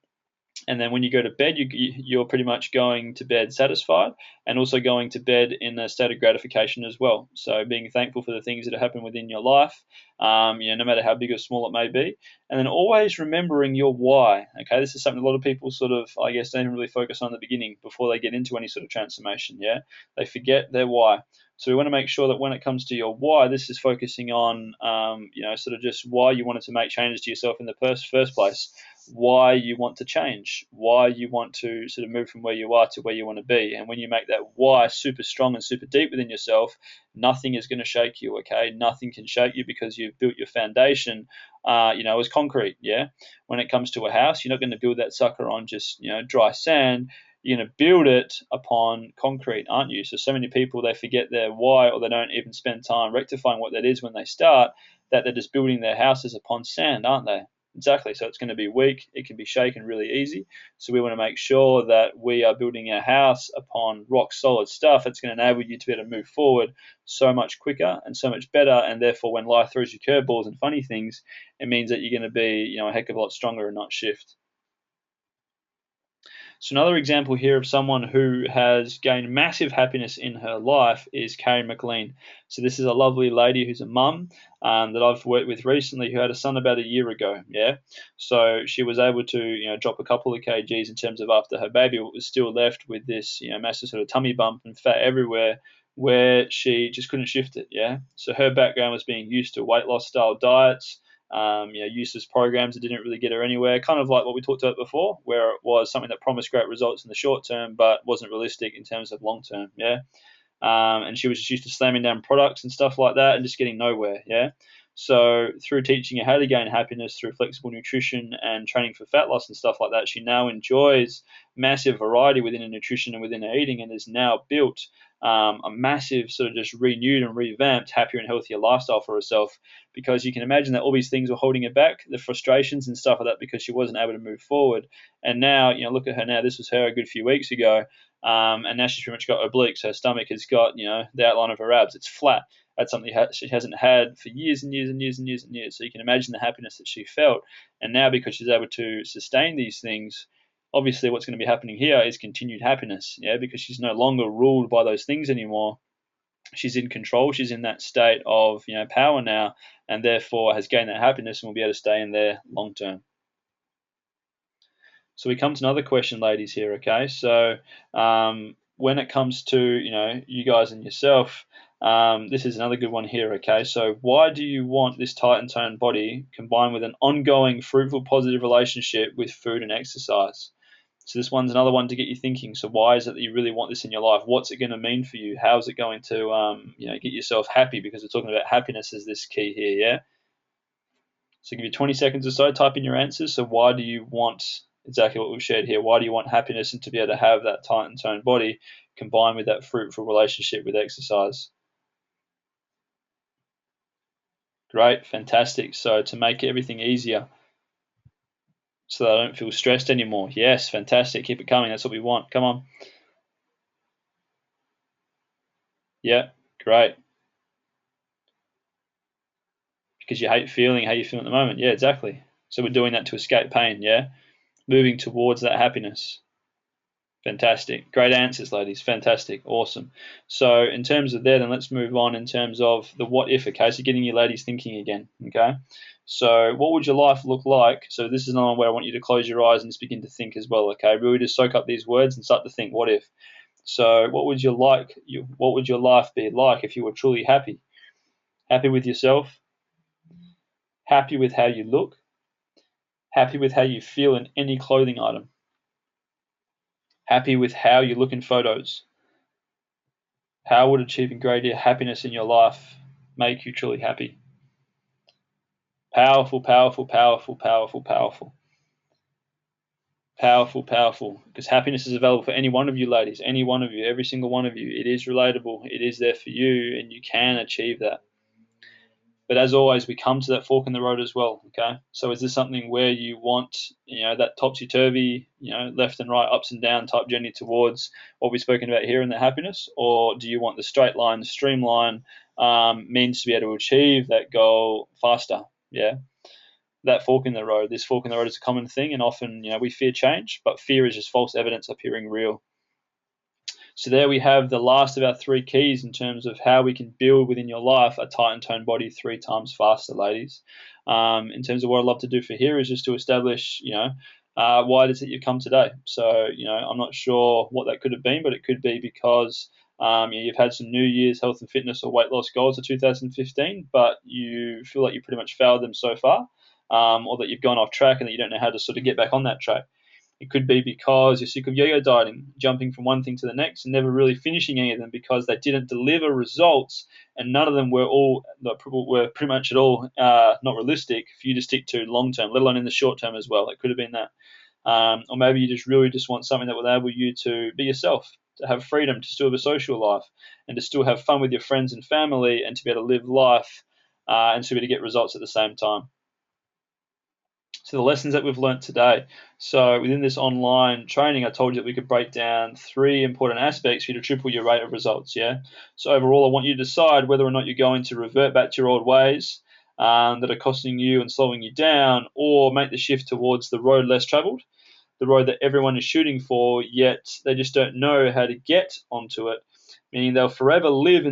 And then when you go to bed, you're pretty much going to bed satisfied and also going to bed in a state of gratification as well. So being thankful for the things that have happened within your life, no matter how big or small it may be. And then always remembering your why. Okay, this is something a lot of people sort of, I guess, don't even really focus on in the beginning before they get into any sort of transformation. Yeah, they forget their why. So we want to make sure that when it comes to your why, this is focusing on, sort of just why you wanted to make changes to yourself in the first place, why you want to change, why you want to sort of move from where you are to where you want to be. And when you make that why super strong and super deep within yourself, nothing is going to shake you, okay? Nothing can shake you because you've built your foundation, as concrete, yeah? When it comes to a house, you're not going to build that sucker on just, dry sand. You're going to build it upon concrete, aren't you? So many people, they forget their why, or they don't even spend time rectifying what that is when they start, that they're just building their houses upon sand, aren't they? Exactly. So it's going to be weak. It can be shaken really easy. So we want to make sure that we are building our house upon rock solid stuff. It's going to enable you to be able to move forward so much quicker and so much better. And therefore, when life throws you curveballs and funny things, it means that you're going to be, a heck of a lot stronger and not shift. So another example here of someone who has gained massive happiness in her life is Carrie McLean. So this is a lovely lady who's a mum that I've worked with recently who had a son about a year ago. Yeah, so she was able to drop a couple of kgs in terms of after her baby, but was still left with this massive sort of tummy bump and fat everywhere, where she just couldn't shift it. Yeah, so her background was being used to weight loss style diets. Useless programs that didn't really get her anywhere, kind of like what we talked about before, where it was something that promised great results in the short term but wasn't realistic in terms of long term. Yeah, and she was just used to slamming down products and stuff like that and just getting nowhere. Yeah, so through teaching her how to gain happiness through flexible nutrition and training for fat loss and stuff like that, she now enjoys massive variety within her nutrition and within her eating, and has now built a massive sort of just renewed and revamped happier and healthier lifestyle for herself, because you can imagine that all these things were holding her back, the frustrations and stuff like that, because she wasn't able to move forward. And now, look at her now. This was her a good few weeks ago, and now she's pretty much got obliques. Her stomach has got, the outline of her abs. It's flat. That's something she hasn't had for years and years and years and years and years. So you can imagine the happiness that she felt. And now, because she's able to sustain these things, obviously what's going to be happening here is continued happiness, yeah, because she's no longer ruled by those things anymore. She's in control. She's in that state of power now, and therefore has gained that happiness and will be able to stay in there long term. So we come to another question, ladies, here. Okay, so when it comes to you guys and yourself, this is another good one here. Okay, so why do you want this tight and toned body combined with an ongoing, fruitful, positive relationship with food and exercise? So this one's another one to get you thinking. So why is it that you really want this in your life? What's it going to mean for you? How is it going to get yourself happy? Because we're talking about happiness as this key here, yeah? So give you 20 seconds or so, type in your answers. So why do you want exactly what we've shared here? Why do you want happiness and to be able to have that tight and toned body combined with that fruitful relationship with exercise? Great, fantastic. So to make everything easier, so that I don't feel stressed anymore. Yes, fantastic. Keep it coming. That's what we want. Come on. Yeah, great. Because you hate feeling how you feel at the moment. Yeah, exactly. So we're doing that to escape pain, yeah? Moving towards that happiness. Fantastic. Great answers, ladies. Fantastic. Awesome. So in terms of there, then let's move on in terms of the what if, okay? So getting you ladies thinking again, okay? So what would your life look like? So this is another one where I want you to close your eyes and just begin to think as well, okay? Really just soak up these words and start to think, what if? So what would your life be like if you were truly happy? Happy with yourself? Happy with how you look? Happy with how you feel in any clothing item? Happy with how you look in photos? How would achieving greater happiness in your life make you truly happy? Powerful, powerful, powerful, powerful, powerful. Powerful, powerful. Because happiness is available for any one of you, ladies, any one of you, every single one of you. It is relatable. It is there for you, and you can achieve that. But as always, we come to that fork in the road as well, okay? So is this something where you want, that topsy-turvy, left and right, ups and down type journey towards what we've spoken about here in the happiness? Or do you want the straight line, the streamline means to be able to achieve that goal faster, yeah? That fork in the road, this fork in the road is a common thing, and often, we fear change, but fear is just false evidence appearing real. So there we have the last of our 3 keys in terms of how we can build within your life a tight and toned body 3 times faster, ladies. In terms of what I'd love to do for here is just to establish, why it is that you've come today. So, I'm not sure what that could have been, but it could be because you've had some New Year's health and fitness or weight loss goals for 2015, but you feel like you pretty much failed them so far, or that you've gone off track and that you don't know how to sort of get back on that track. It could be because you're sick of yo-yo dieting, jumping from one thing to the next and never really finishing any of them because they didn't deliver results, and none of them were pretty much at all not realistic for you to stick to long term, let alone in the short term as well. It could have been that. Or maybe you just want something that will enable you to be yourself, to have freedom, to still have a social life, and to still have fun with your friends and family, and to be able to live life and to be able to get results at the same time. So the lessons that we've learned today. So within this online training, I told you that we could break down 3 important aspects for you to triple your rate of results. Yeah. So overall, I want you to decide whether or not you're going to revert back to your old ways that are costing you and slowing you down, or make the shift towards the road less traveled, the road that everyone is shooting for, yet they just don't know how to get onto it. Meaning they'll forever live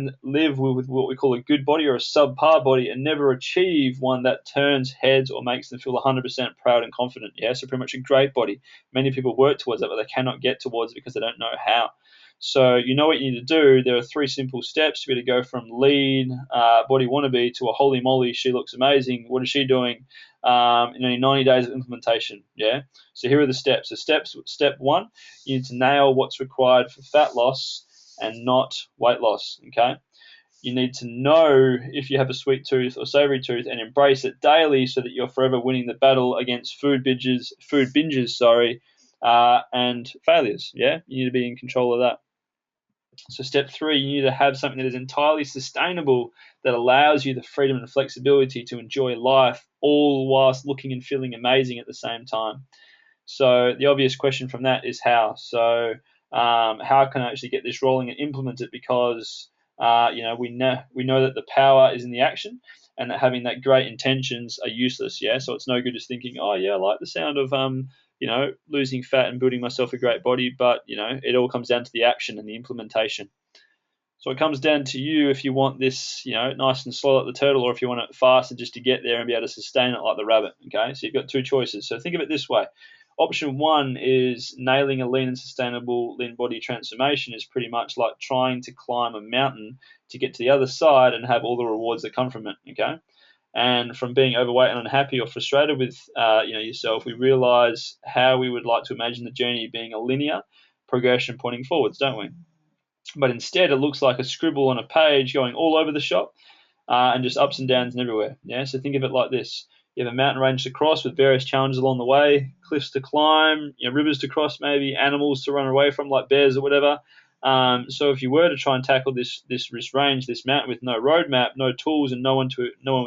with what we call a good body or a subpar body, and never achieve one that turns heads or makes them feel 100% proud and confident. Yeah, so pretty much a great body. Many people work towards that, but they cannot get towards it because they don't know how. So you know what you need to do. There are 3 simple steps to be able to go from lean body wannabe to a holy moly, she looks amazing. What is she doing? In only 90 days of implementation. Yeah. So here are the steps. So step 1, you need to nail what's required for fat loss and not weight loss, okay? You need to know if you have a sweet tooth or savory tooth and embrace it daily so that you're forever winning the battle against food binges, and failures, yeah? You need to be in control of that. So step 3, you need to have something that is entirely sustainable, that allows you the freedom and flexibility to enjoy life, all whilst looking and feeling amazing at the same time. So the obvious question from that is how. So how can I actually get this rolling and implement it? Because we know that the power is in the action, and that having that great intentions are useless. Yeah, so it's no good just thinking, oh yeah, I like the sound of losing fat and building myself a great body, but it all comes down to the action and the implementation. So it comes down to you if you want this, nice and slow like the turtle, or if you want it fast and just to get there and be able to sustain it like the rabbit. Okay, so you've got 2 choices. So think of it this way. Option 1 is nailing a lean and sustainable lean body transformation is pretty much like trying to climb a mountain to get to the other side and have all the rewards that come from it. Okay, and from being overweight and unhappy or frustrated with yourself, we realize how we would like to imagine the journey being a linear progression pointing forwards, don't we? But instead, it looks like a scribble on a page going all over the shop and just ups and downs and everywhere. Yeah, so think of it like this. You have a mountain range to cross with various challenges along the way, cliffs to climb, rivers to cross, maybe animals to run away from like bears or whatever. So if you were to try and tackle this range, this mountain with no roadmap, no tools, and no one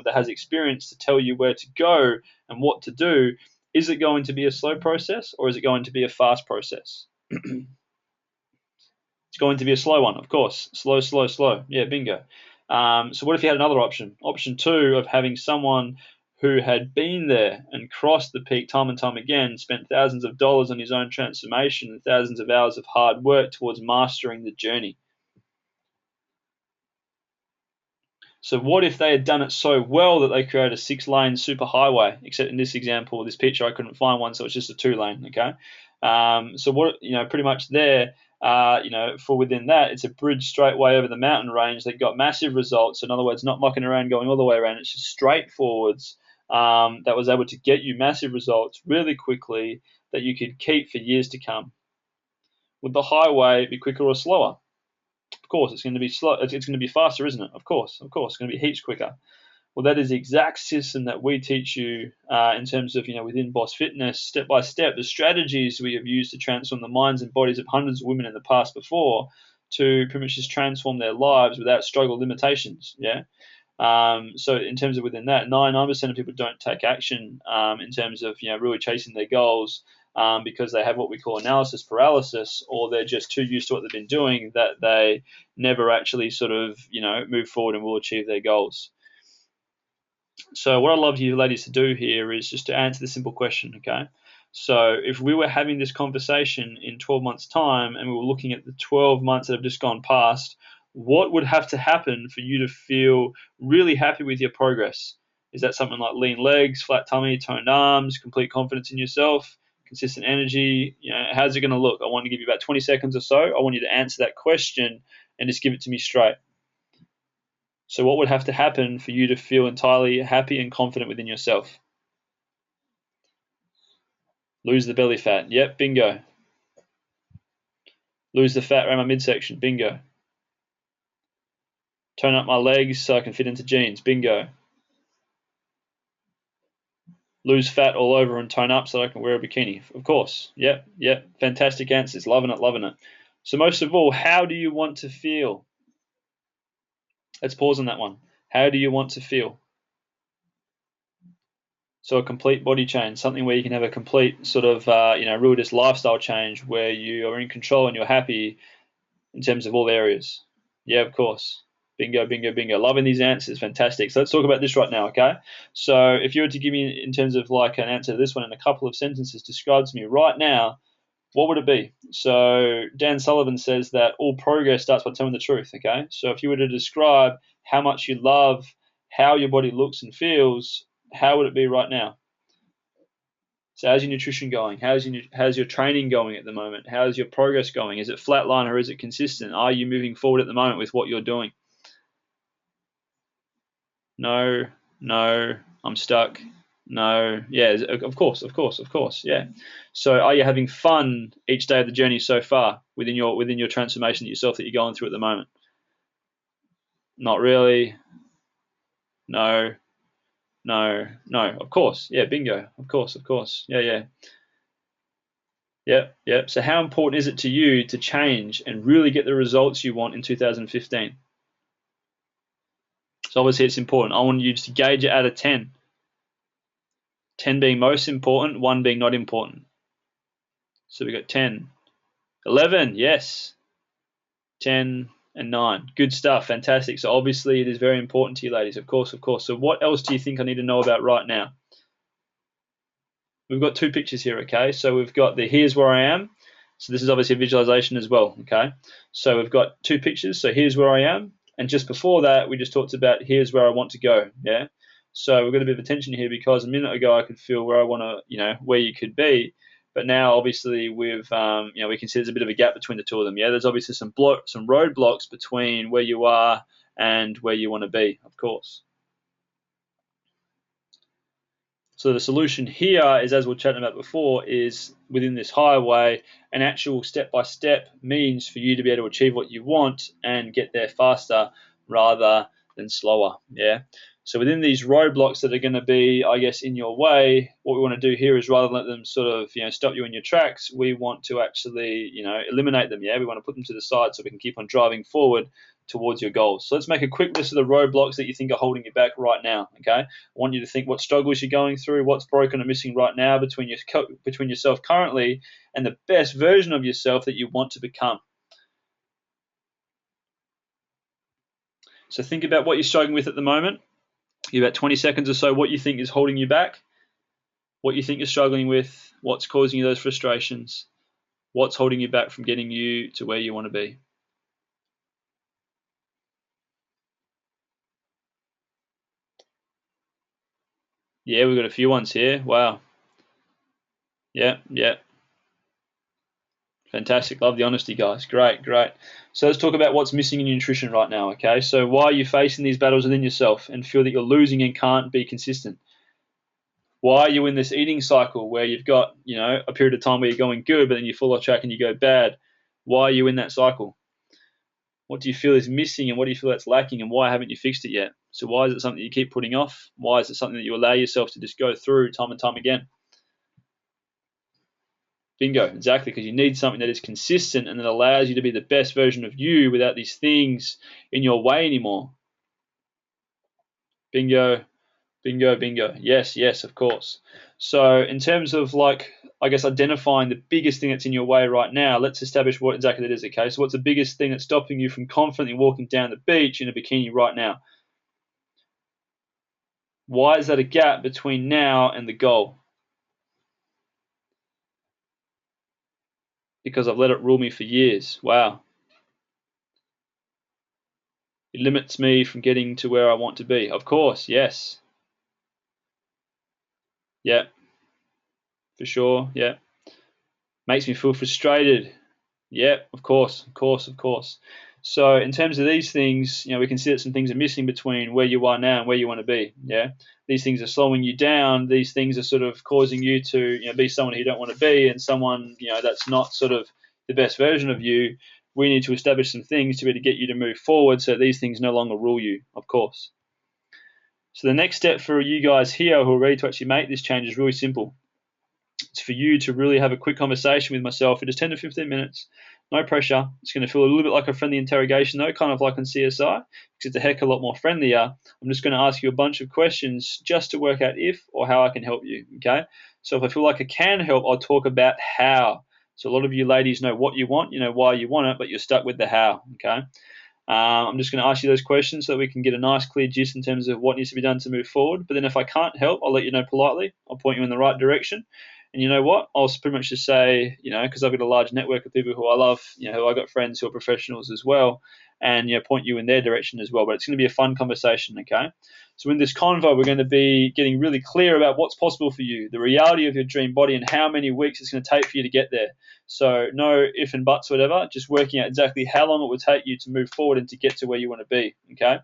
that has experience to tell you where to go and what to do, is it going to be a slow process, or is it going to be a fast process? It's going to be a slow one, of course. Slow, slow, slow. Yeah, bingo. So what if you had another option? Option 2 of having someone who had been there and crossed the peak time and time again, spent thousands of dollars on his own transformation and thousands of hours of hard work towards mastering the journey. So what if they had done it so well that they created a 6-lane superhighway? Except in this example, this picture, I couldn't find one, so it's just a 2-lane. Okay. So what pretty much there. For within that, it's a bridge straight way over the mountain range that got massive results. In other words, not mucking around going all the way around. It's just straight forwards that was able to get you massive results really quickly that you could keep for years to come. Would the highway be quicker or slower? Of course, it's going to be slow. It's going to be faster, isn't it? Of course, it's going to be heaps quicker. Well, that is the exact system that we teach you in terms of, within Boss Fitness, step by step, the strategies we have used to transform the minds and bodies of hundreds of women in the past before to pretty much just transform their lives without struggle limitations. Yeah. So in terms of within that, 99% of people don't take action in terms of really chasing their goals because they have what we call analysis paralysis, or they're just too used to what they've been doing that they never actually sort of move forward and will achieve their goals. So what I'd love you ladies to do here is just to answer the simple question, okay? So if we were having this conversation in 12 months' time and we were looking at the 12 months that have just gone past, what would have to happen for you to feel really happy with your progress? Is that something like lean legs, flat tummy, toned arms, complete confidence in yourself, consistent energy? How's it going to look? I want to give you about 20 seconds or so. I want you to answer that question and just give it to me straight. So what would have to happen for you to feel entirely happy and confident within yourself? Lose the belly fat. Yep, bingo. Lose the fat around my midsection. Bingo. Tone up my legs so I can fit into jeans. Bingo. Lose fat all over and tone up so I can wear a bikini. Of course. Yep. Fantastic answers. Loving it. So most of all, how do you want to feel? Let's pause on that one. How do you want to feel? So a complete body change, something where you can have a complete sort of, real just lifestyle change where you are in control and you're happy in terms of all areas. Yeah, of course. Bingo. Loving these answers. Fantastic. So let's talk about this right now, okay? So if you were to give me, in terms of like an answer to this one in a couple of sentences, describe to me right now, what would it be? So Dan Sullivan says that all progress starts by telling the truth, okay? So if you were to describe how much you love how your body looks and feels, how would it be right now? So how's your nutrition going? How's your training going at the moment? How's your progress going? Is it flatline or is it consistent? Are you moving forward at the moment with what you're doing? No, I'm stuck. No, yeah, of course, yeah. So are you having fun each day of the journey so far within your transformation yourself that you're going through at the moment? Not really. No, of course. Yeah, bingo. Of course. Yeah. Yep. So how important is it to you to change and really get the results you want in 2015? So obviously it's important. I want you to gauge it out of 10. 10 being most important, 1 being not important. So we got 10. 11, yes. 10 and 9. Good stuff, fantastic. So obviously it is very important to you ladies, of course. So what else do you think I need to know about right now? We've got 2 pictures here, okay? So we've got the here's where I am. So this is obviously a visualization as well, okay? So we've got 2 pictures. So here's where I am. And just before that, we just talked about here's where I want to go, yeah? So we've got a bit of attention here because a minute ago I could feel where I want to, where you could be. But now obviously we've, we can see there's a bit of a gap between the two of them, yeah? There's obviously some roadblocks between where you are and where you want to be, of course. So the solution here is, as we were chatting about before, is within this highway, an actual step-by-step means for you to be able to achieve what you want and get there faster rather than slower, yeah? So within these roadblocks that are going to be, I guess, in your way, what we want to do here is rather than let them sort of, stop you in your tracks, we want to actually, eliminate them, yeah? We want to put them to the side so we can keep on driving forward towards your goals. So let's make a quick list of the roadblocks that you think are holding you back right now, okay? I want you to think what struggles you're going through, what's broken or missing right now between yourself currently and the best version of yourself that you want to become. So think about what you're struggling with at the moment. Give about 20 seconds or so what you think is holding you back, what you think you're struggling with, what's causing you those frustrations, what's holding you back from getting you to where you want to be. Yeah, we've got a few ones here. Wow. Yeah. Fantastic. Love the honesty, guys. Great. So let's talk about what's missing in your nutrition right now, okay? So why are you facing these battles within yourself and feel that you're losing and can't be consistent? Why are you in this eating cycle where you've got, a period of time where you're going good, but then you fall off track and you go bad? Why are you in that cycle? What do you feel is missing and what do you feel that's lacking and why haven't you fixed it yet? So why is it something that you keep putting off? Why is it something that you allow yourself to just go through time and time again? Bingo, exactly, because you need something that is consistent and that allows you to be the best version of you without these things in your way anymore. Bingo, bingo, bingo. Yes, yes, of course. So in terms of like, I guess, identifying the biggest thing that's in your way right now, let's establish what exactly that is, okay? So what's the biggest thing that's stopping you from confidently walking down the beach in a bikini right now? Why is that a gap between now and the goal? Because I've let it rule me for years. Wow. It limits me from getting to where I want to be. Of course, yes. Yeah, for sure. Yeah. Makes me feel frustrated. Yeah, of course, of course, of course. So in terms of these things, we can see that some things are missing between where you are now and where you want to be. Yeah, these things are slowing you down. These things are sort of causing you to, be someone who you don't want to be, and someone, that's not sort of the best version of you. We need to establish some things to be able to get you to move forward, so that these things no longer rule you. Of course. So the next step for you guys here who are ready to actually make this change is really simple. It's for you to really have a quick conversation with myself. It is 10 to 15 minutes, no pressure. It's going to feel a little bit like a friendly interrogation, though, kind of like on CSI, because it's a heck of a lot more friendlier. I'm just going to ask you a bunch of questions just to work out if or how I can help you, okay? So if I feel like I can help, I'll talk about how. So a lot of you ladies know what you want, you know why you want it, but you're stuck with the how, okay? I'm just going to ask you those questions so that we can get a nice clear gist in terms of what needs to be done to move forward. But then if I can't help, I'll let you know politely. I'll point you in the right direction. And you know what? I'll pretty much just say, because I've got a large network of people who I love, who I've got friends who are professionals as well, and point you in their direction as well. But it's going to be a fun conversation, okay? So in this convo, we're going to be getting really clear about what's possible for you, the reality of your dream body, and how many weeks it's going to take for you to get there. So no if and buts, whatever, just working out exactly how long it would take you to move forward and to get to where you want to be, okay?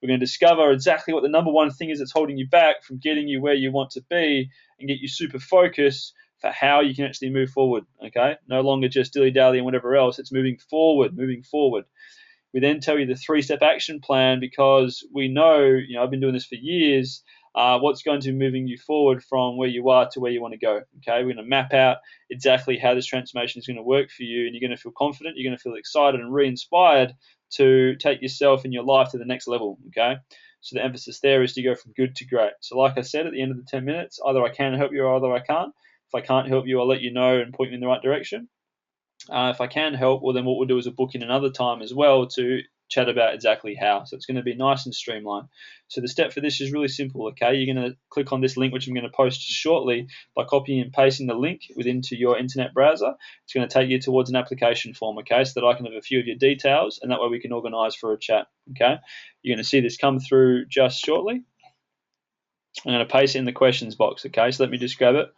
We're going to discover exactly what the number one thing is that's holding you back from getting you where you want to be and get you super focused for how you can actually move forward, okay? No longer just dilly-dally and whatever else. It's moving forward, moving forward. We then tell you the three-step action plan because we know, I've been doing this for years, what's going to be moving you forward from where you are to where you want to go, okay? We're going to map out exactly how this transformation is going to work for you, and you're going to feel confident, you're going to feel excited and re-inspired to take yourself and your life to the next level, okay? So the emphasis there is to go from good to great. So like I said, at the end of the 10 minutes, either I can help you or either I can't. If I can't help you, I'll let you know and point you in the right direction. If I can help, well, then what we'll do is we'll book in another time as well to chat about exactly how. So it's going to be nice and streamlined. So the step for this is really simple, okay? You're going to click on this link, which I'm going to post shortly, by copying and pasting the link into your internet browser. It's going to take you towards an application form, okay, so that I can have a few of your details, and that way we can organize for a chat, okay? You're going to see this come through just shortly. I'm going to paste it in the questions box, okay? So let me just grab it.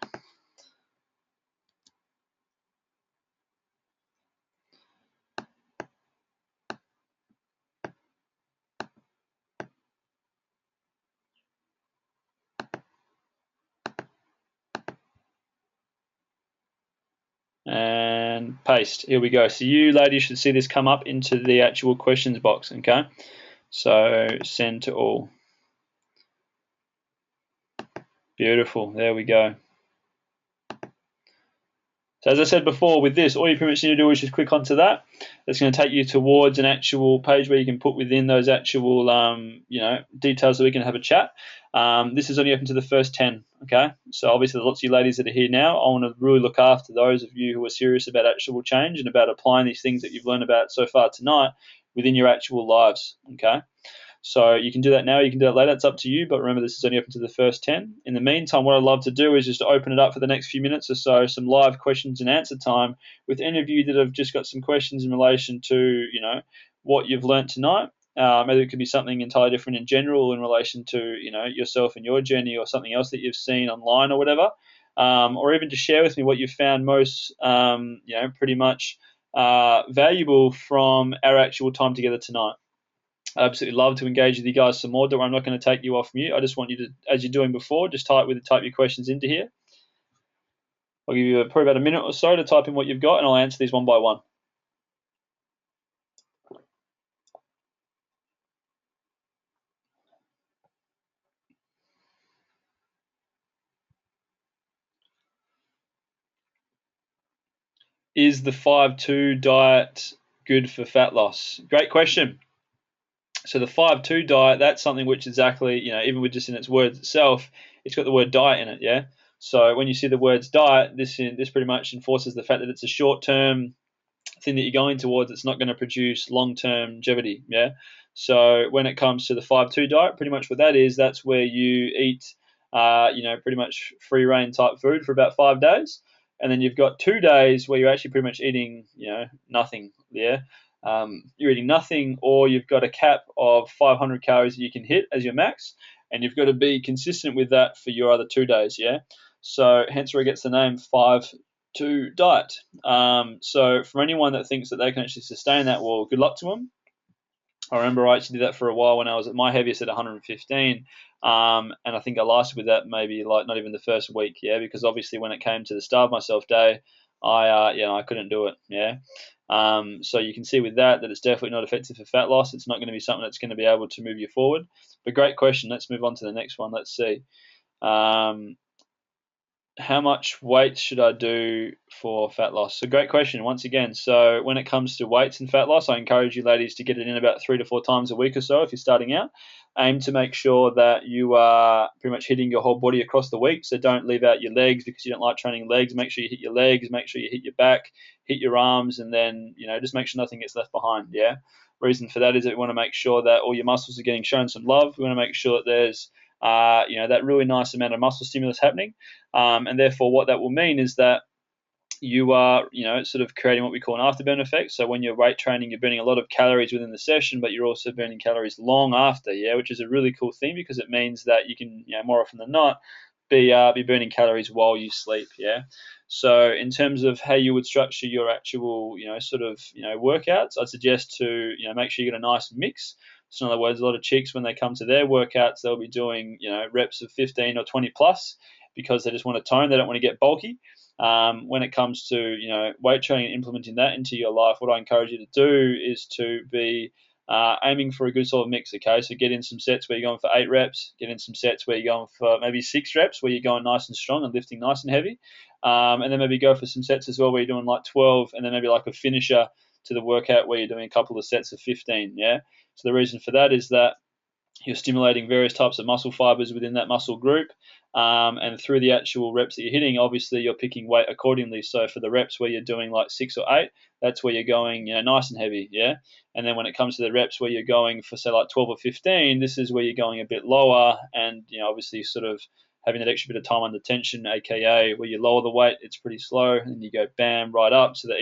And paste. Here we go. So you ladies should see this come up into the actual questions box, okay? So send to all. Beautiful. There we go. So as I said before, with this, all you pretty much need to do is just click onto that. It's going to take you towards an actual page where you can put within those actual, details so we can have a chat. This is only open to the first 10, okay? So obviously, there's lots of you ladies that are here now. I want to really look after those of you who are serious about actual change and about applying these things that you've learned about so far tonight within your actual lives, okay? So you can do that now, you can do that later, it's up to you, but remember this is only open to the first 10. In the meantime, what I'd love to do is just to open it up for the next few minutes or so, some live questions and answer time with any of you that have just got some questions in relation to, what you've learned tonight. Maybe it could be something entirely different in general in relation to, yourself and your journey, or something else that you've seen online or whatever, or even to share with me what you've found most, pretty much valuable from our actual time together tonight. I'd absolutely love to engage with you guys some more. Don't worry, I'm not going to take you off mute. I just want you to, as you're doing before, just type your questions into here. I'll give you probably about a minute or so to type in what you've got, and I'll answer these one by one. Is the 5-2 diet good for fat loss? Great question. So the 5-2 diet, that's something which exactly, even with just in its words itself, it's got the word diet in it, yeah? So when you see the words diet, this pretty much enforces the fact that it's a short-term thing that you're going towards. It's not going to produce long-term longevity, yeah? So when it comes to the 5-2 diet, pretty much what that is, that's where you eat, pretty much free-reign type food for about 5 days. And then you've got 2 days where you're actually pretty much eating, nothing, yeah? You're eating nothing, or you've got a cap of 500 calories that you can hit as your max, and you've got to be consistent with that for your other 2 days, yeah? So hence where it gets the name 5-2 diet. So for anyone that thinks that they can actually sustain that, well, good luck to them. I remember I actually did that for a while when I was at my heaviest at 115, and I think I lasted with that maybe like not even the first week, yeah, because obviously when it came to the starve myself day, I couldn't do it, yeah. So you can see with that it's definitely not effective for fat loss. It's not going to be something that's going to be able to move you forward. But great question. Let's move on to the next one. Let's see. How much weight should I do for fat loss? So great question once again. So when it comes to weights and fat loss, I encourage you ladies to get it in about 3 to 4 times a week or so if you're starting out. Aim to make sure that you are pretty much hitting your whole body across the week. So don't leave out your legs because you don't like training legs. Make sure you hit your legs, make sure you hit your back, hit your arms, and then, just make sure nothing gets left behind, yeah? Reason for that is that we want to make sure that all your muscles are getting shown some love. We want to make sure that there's that really nice amount of muscle stimulus happening. And therefore what that will mean is that you are, sort of creating what we call an afterburn effect. So when you're weight training, you're burning a lot of calories within the session, but you're also burning calories long after, yeah, which is a really cool thing because it means that you can, more often than not, be burning calories while you sleep, yeah. So in terms of how you would structure your actual, workouts, I'd suggest to, make sure you get a nice mix. So in other words, a lot of chicks, when they come to their workouts, they'll be doing, reps of 15 or 20 plus because they just want to tone. They don't want to get bulky. When it comes to, weight training and implementing that into your life, what I encourage you to do is to be aiming for a good solid mix, okay? So get in some sets where you're going for 8 reps, get in some sets where you're going for maybe 6 reps, where you're going nice and strong and lifting nice and heavy. And then maybe go for some sets as well where you're doing like 12 and then maybe like a finisher to the workout where you're doing a couple of sets of 15, yeah? So the reason for that is that you're stimulating various types of muscle fibers within that muscle group. And through the actual reps that you're hitting, obviously you're picking weight accordingly. So for the reps where you're doing like 6 or 8, that's where you're going, nice and heavy, yeah? And then when it comes to the reps where you're going for, say, like 12 or 15, this is where you're going a bit lower and, obviously sort of having that extra bit of time under tension, aka where you lower the weight, it's pretty slow, and you go bam, right up, so that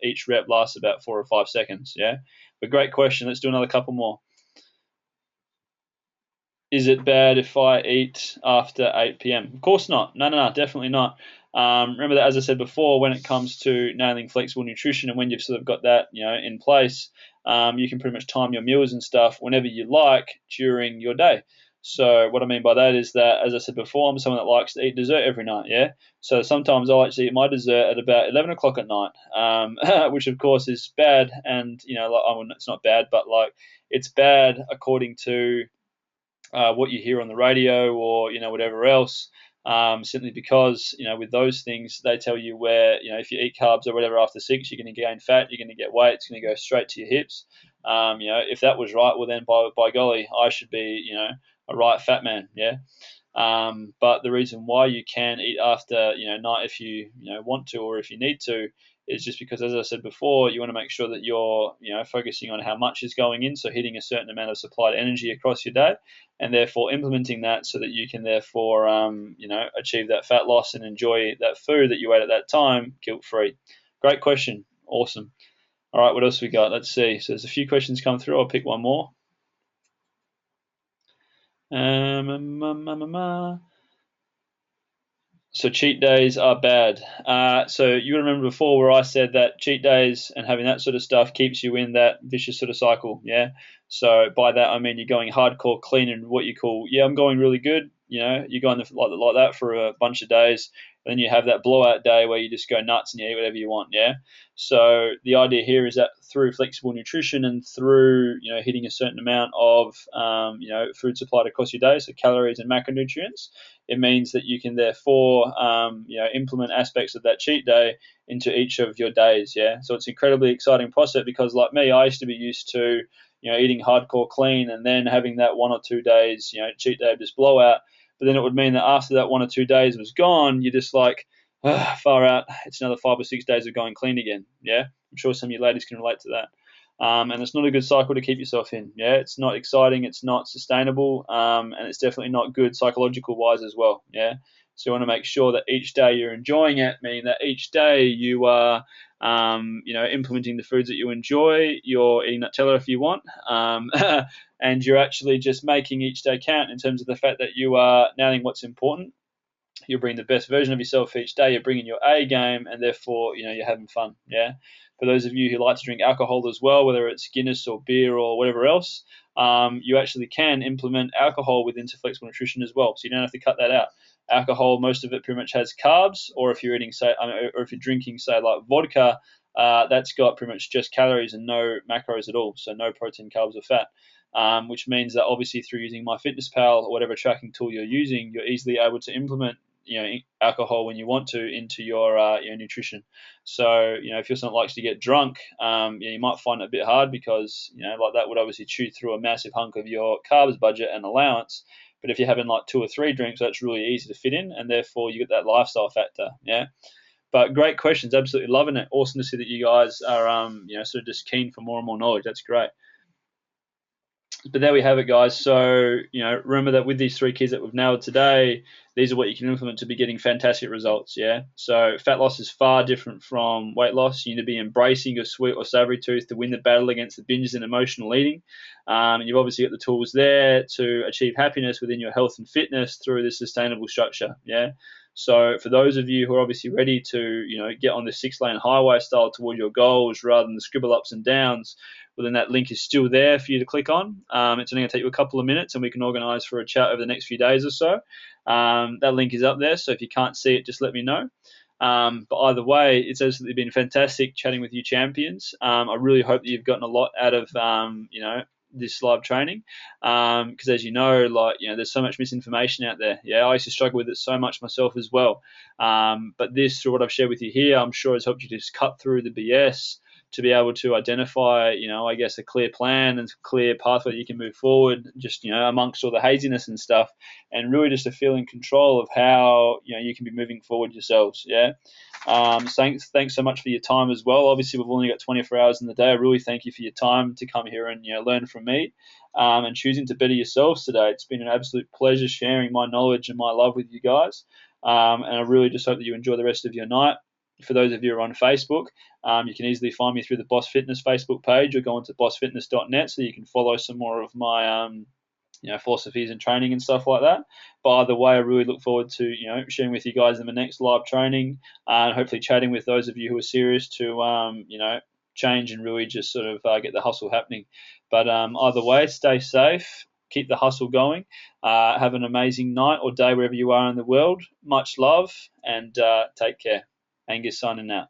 each rep lasts about 4 or 5 seconds, yeah? But great question. Let's do another couple more. Is it bad if I eat after 8 p.m.? Of course not. No, definitely not. Remember that, as I said before, when it comes to nailing flexible nutrition and when you've sort of got that, in place, you can pretty much time your meals and stuff whenever you like during your day. So what I mean by that is that, as I said before, I'm someone that likes to eat dessert every night, yeah? So sometimes I actually eat my dessert at about 11 o'clock at night, which of course is bad. And, it's not bad, but like it's bad according to what you hear on the radio or, whatever else, simply because, with those things, they tell you where, if you eat carbs or whatever after 6, you're going to gain fat, you're going to get weight, it's going to go straight to your hips. If that was right, well then by golly, I should be, a right fat man, yeah. But the reason why you can eat after, night if you, want to or if you need to is just because, as I said before, you want to make sure that you're, focusing on how much is going in, so hitting a certain amount of supplied energy across your day, and therefore implementing that so that you can therefore, achieve that fat loss and enjoy that food that you ate at that time guilt-free. Great question. Awesome. All right, what else we got? Let's see. So there's a few questions come through. I'll pick one more. So cheat days are bad. So you remember before where I said that cheat days and having that sort of stuff keeps you in that vicious sort of cycle, yeah? So by that I mean you're going hardcore clean and what you call, I'm going really good, you're going like that for a bunch of days, then you have that blowout day where you just go nuts and you eat whatever you want. Yeah. So the idea here is that through flexible nutrition and through hitting a certain amount of food supplied across your day, so calories and macronutrients, it means that you can therefore implement aspects of that cheat day into each of your days. Yeah. So it's an incredibly exciting prospect because, like me, I used to be used to eating hardcore clean and then having that 1 or 2 days cheat day of just blowout. But then it would mean that after that 1 or 2 days was gone, you're just like, far out. It's another 5 or 6 days of going clean again. Yeah, I'm sure some of you ladies can relate to that. And it's not a good cycle to keep yourself in. Yeah, it's not exciting, it's not sustainable, and it's definitely not good psychological wise as well. Yeah, so you want to make sure that each day you're enjoying it, meaning that each day you are, implementing the foods that you enjoy. You're eating Nutella if you want, and you're actually just making each day count in terms of the fact that you are nailing what's important. You're bringing the best version of yourself each day. You're bringing your A game, and therefore, you're having fun. Yeah. For those of you who like to drink alcohol as well, whether it's Guinness or beer or whatever else, you actually can implement alcohol within flexible nutrition as well. So you don't have to cut that out. Alcohol, most of it pretty much has carbs, or if you're eating, or if you're drinking, say, like vodka, that's got pretty much just calories and no macros at all. So no protein, carbs, or fat. Which means that obviously through using MyFitnessPal or whatever tracking tool you're using, you're easily able to implement alcohol when you want to into your nutrition. So if you're someone that likes to get drunk, you might find it a bit hard because like that would obviously chew through a massive hunk of your carbs budget and allowance. But if you're having like 2 or 3 drinks, that's really easy to fit in, and therefore you get that lifestyle factor. Yeah. But great questions, absolutely loving it. Awesome to see that you guys are sort of just keen for more and more knowledge. That's great. But there we have it, guys. So, remember that with these 3 keys that we've nailed today, these are what you can implement to be getting fantastic results, yeah? So fat loss is far different from weight loss. You need to be embracing your sweet or savory tooth to win the battle against the binges and emotional eating. And you've obviously got the tools there to achieve happiness within your health and fitness through this sustainable structure, yeah? So for those of you who are obviously ready to, get on the 6-lane highway style toward your goals rather than the scribble ups and downs, well, then that link is still there for you to click on. It's only going to take you a couple of minutes, and we can organise for a chat over the next few days or so. That link is up there, so if you can't see it, just let me know. But either way, it's absolutely been fantastic chatting with you champions. I really hope that you've gotten a lot out of, this live training, because as you know, there's so much misinformation out there. Yeah, I used to struggle with it so much myself as well. But this, through what I've shared with you here, I'm sure has helped you to just cut through the BS, to be able to identify, I guess, a clear plan and clear pathway that you can move forward, just, amongst all the haziness and stuff, and really just to feel in control of how, you can be moving forward yourselves. Yeah. Thanks so much for your time as well. Obviously, we've only got 24 hours in the day. I really thank you for your time to come here and, learn from me, and choosing to better yourselves today. It's been an absolute pleasure sharing my knowledge and my love with you guys. And I really just hope that you enjoy the rest of your night. For those of you who are on Facebook, you can easily find me through the Boss Fitness Facebook page, or go on to bossfitness.net so you can follow some more of my philosophies and training and stuff like that. But either way, I really look forward to sharing with you guys in the next live training, and hopefully chatting with those of you who are serious to change and really just sort of get the hustle happening. But either way, stay safe, keep the hustle going, have an amazing night or day wherever you are in the world. Much love, and take care. Angus signing out.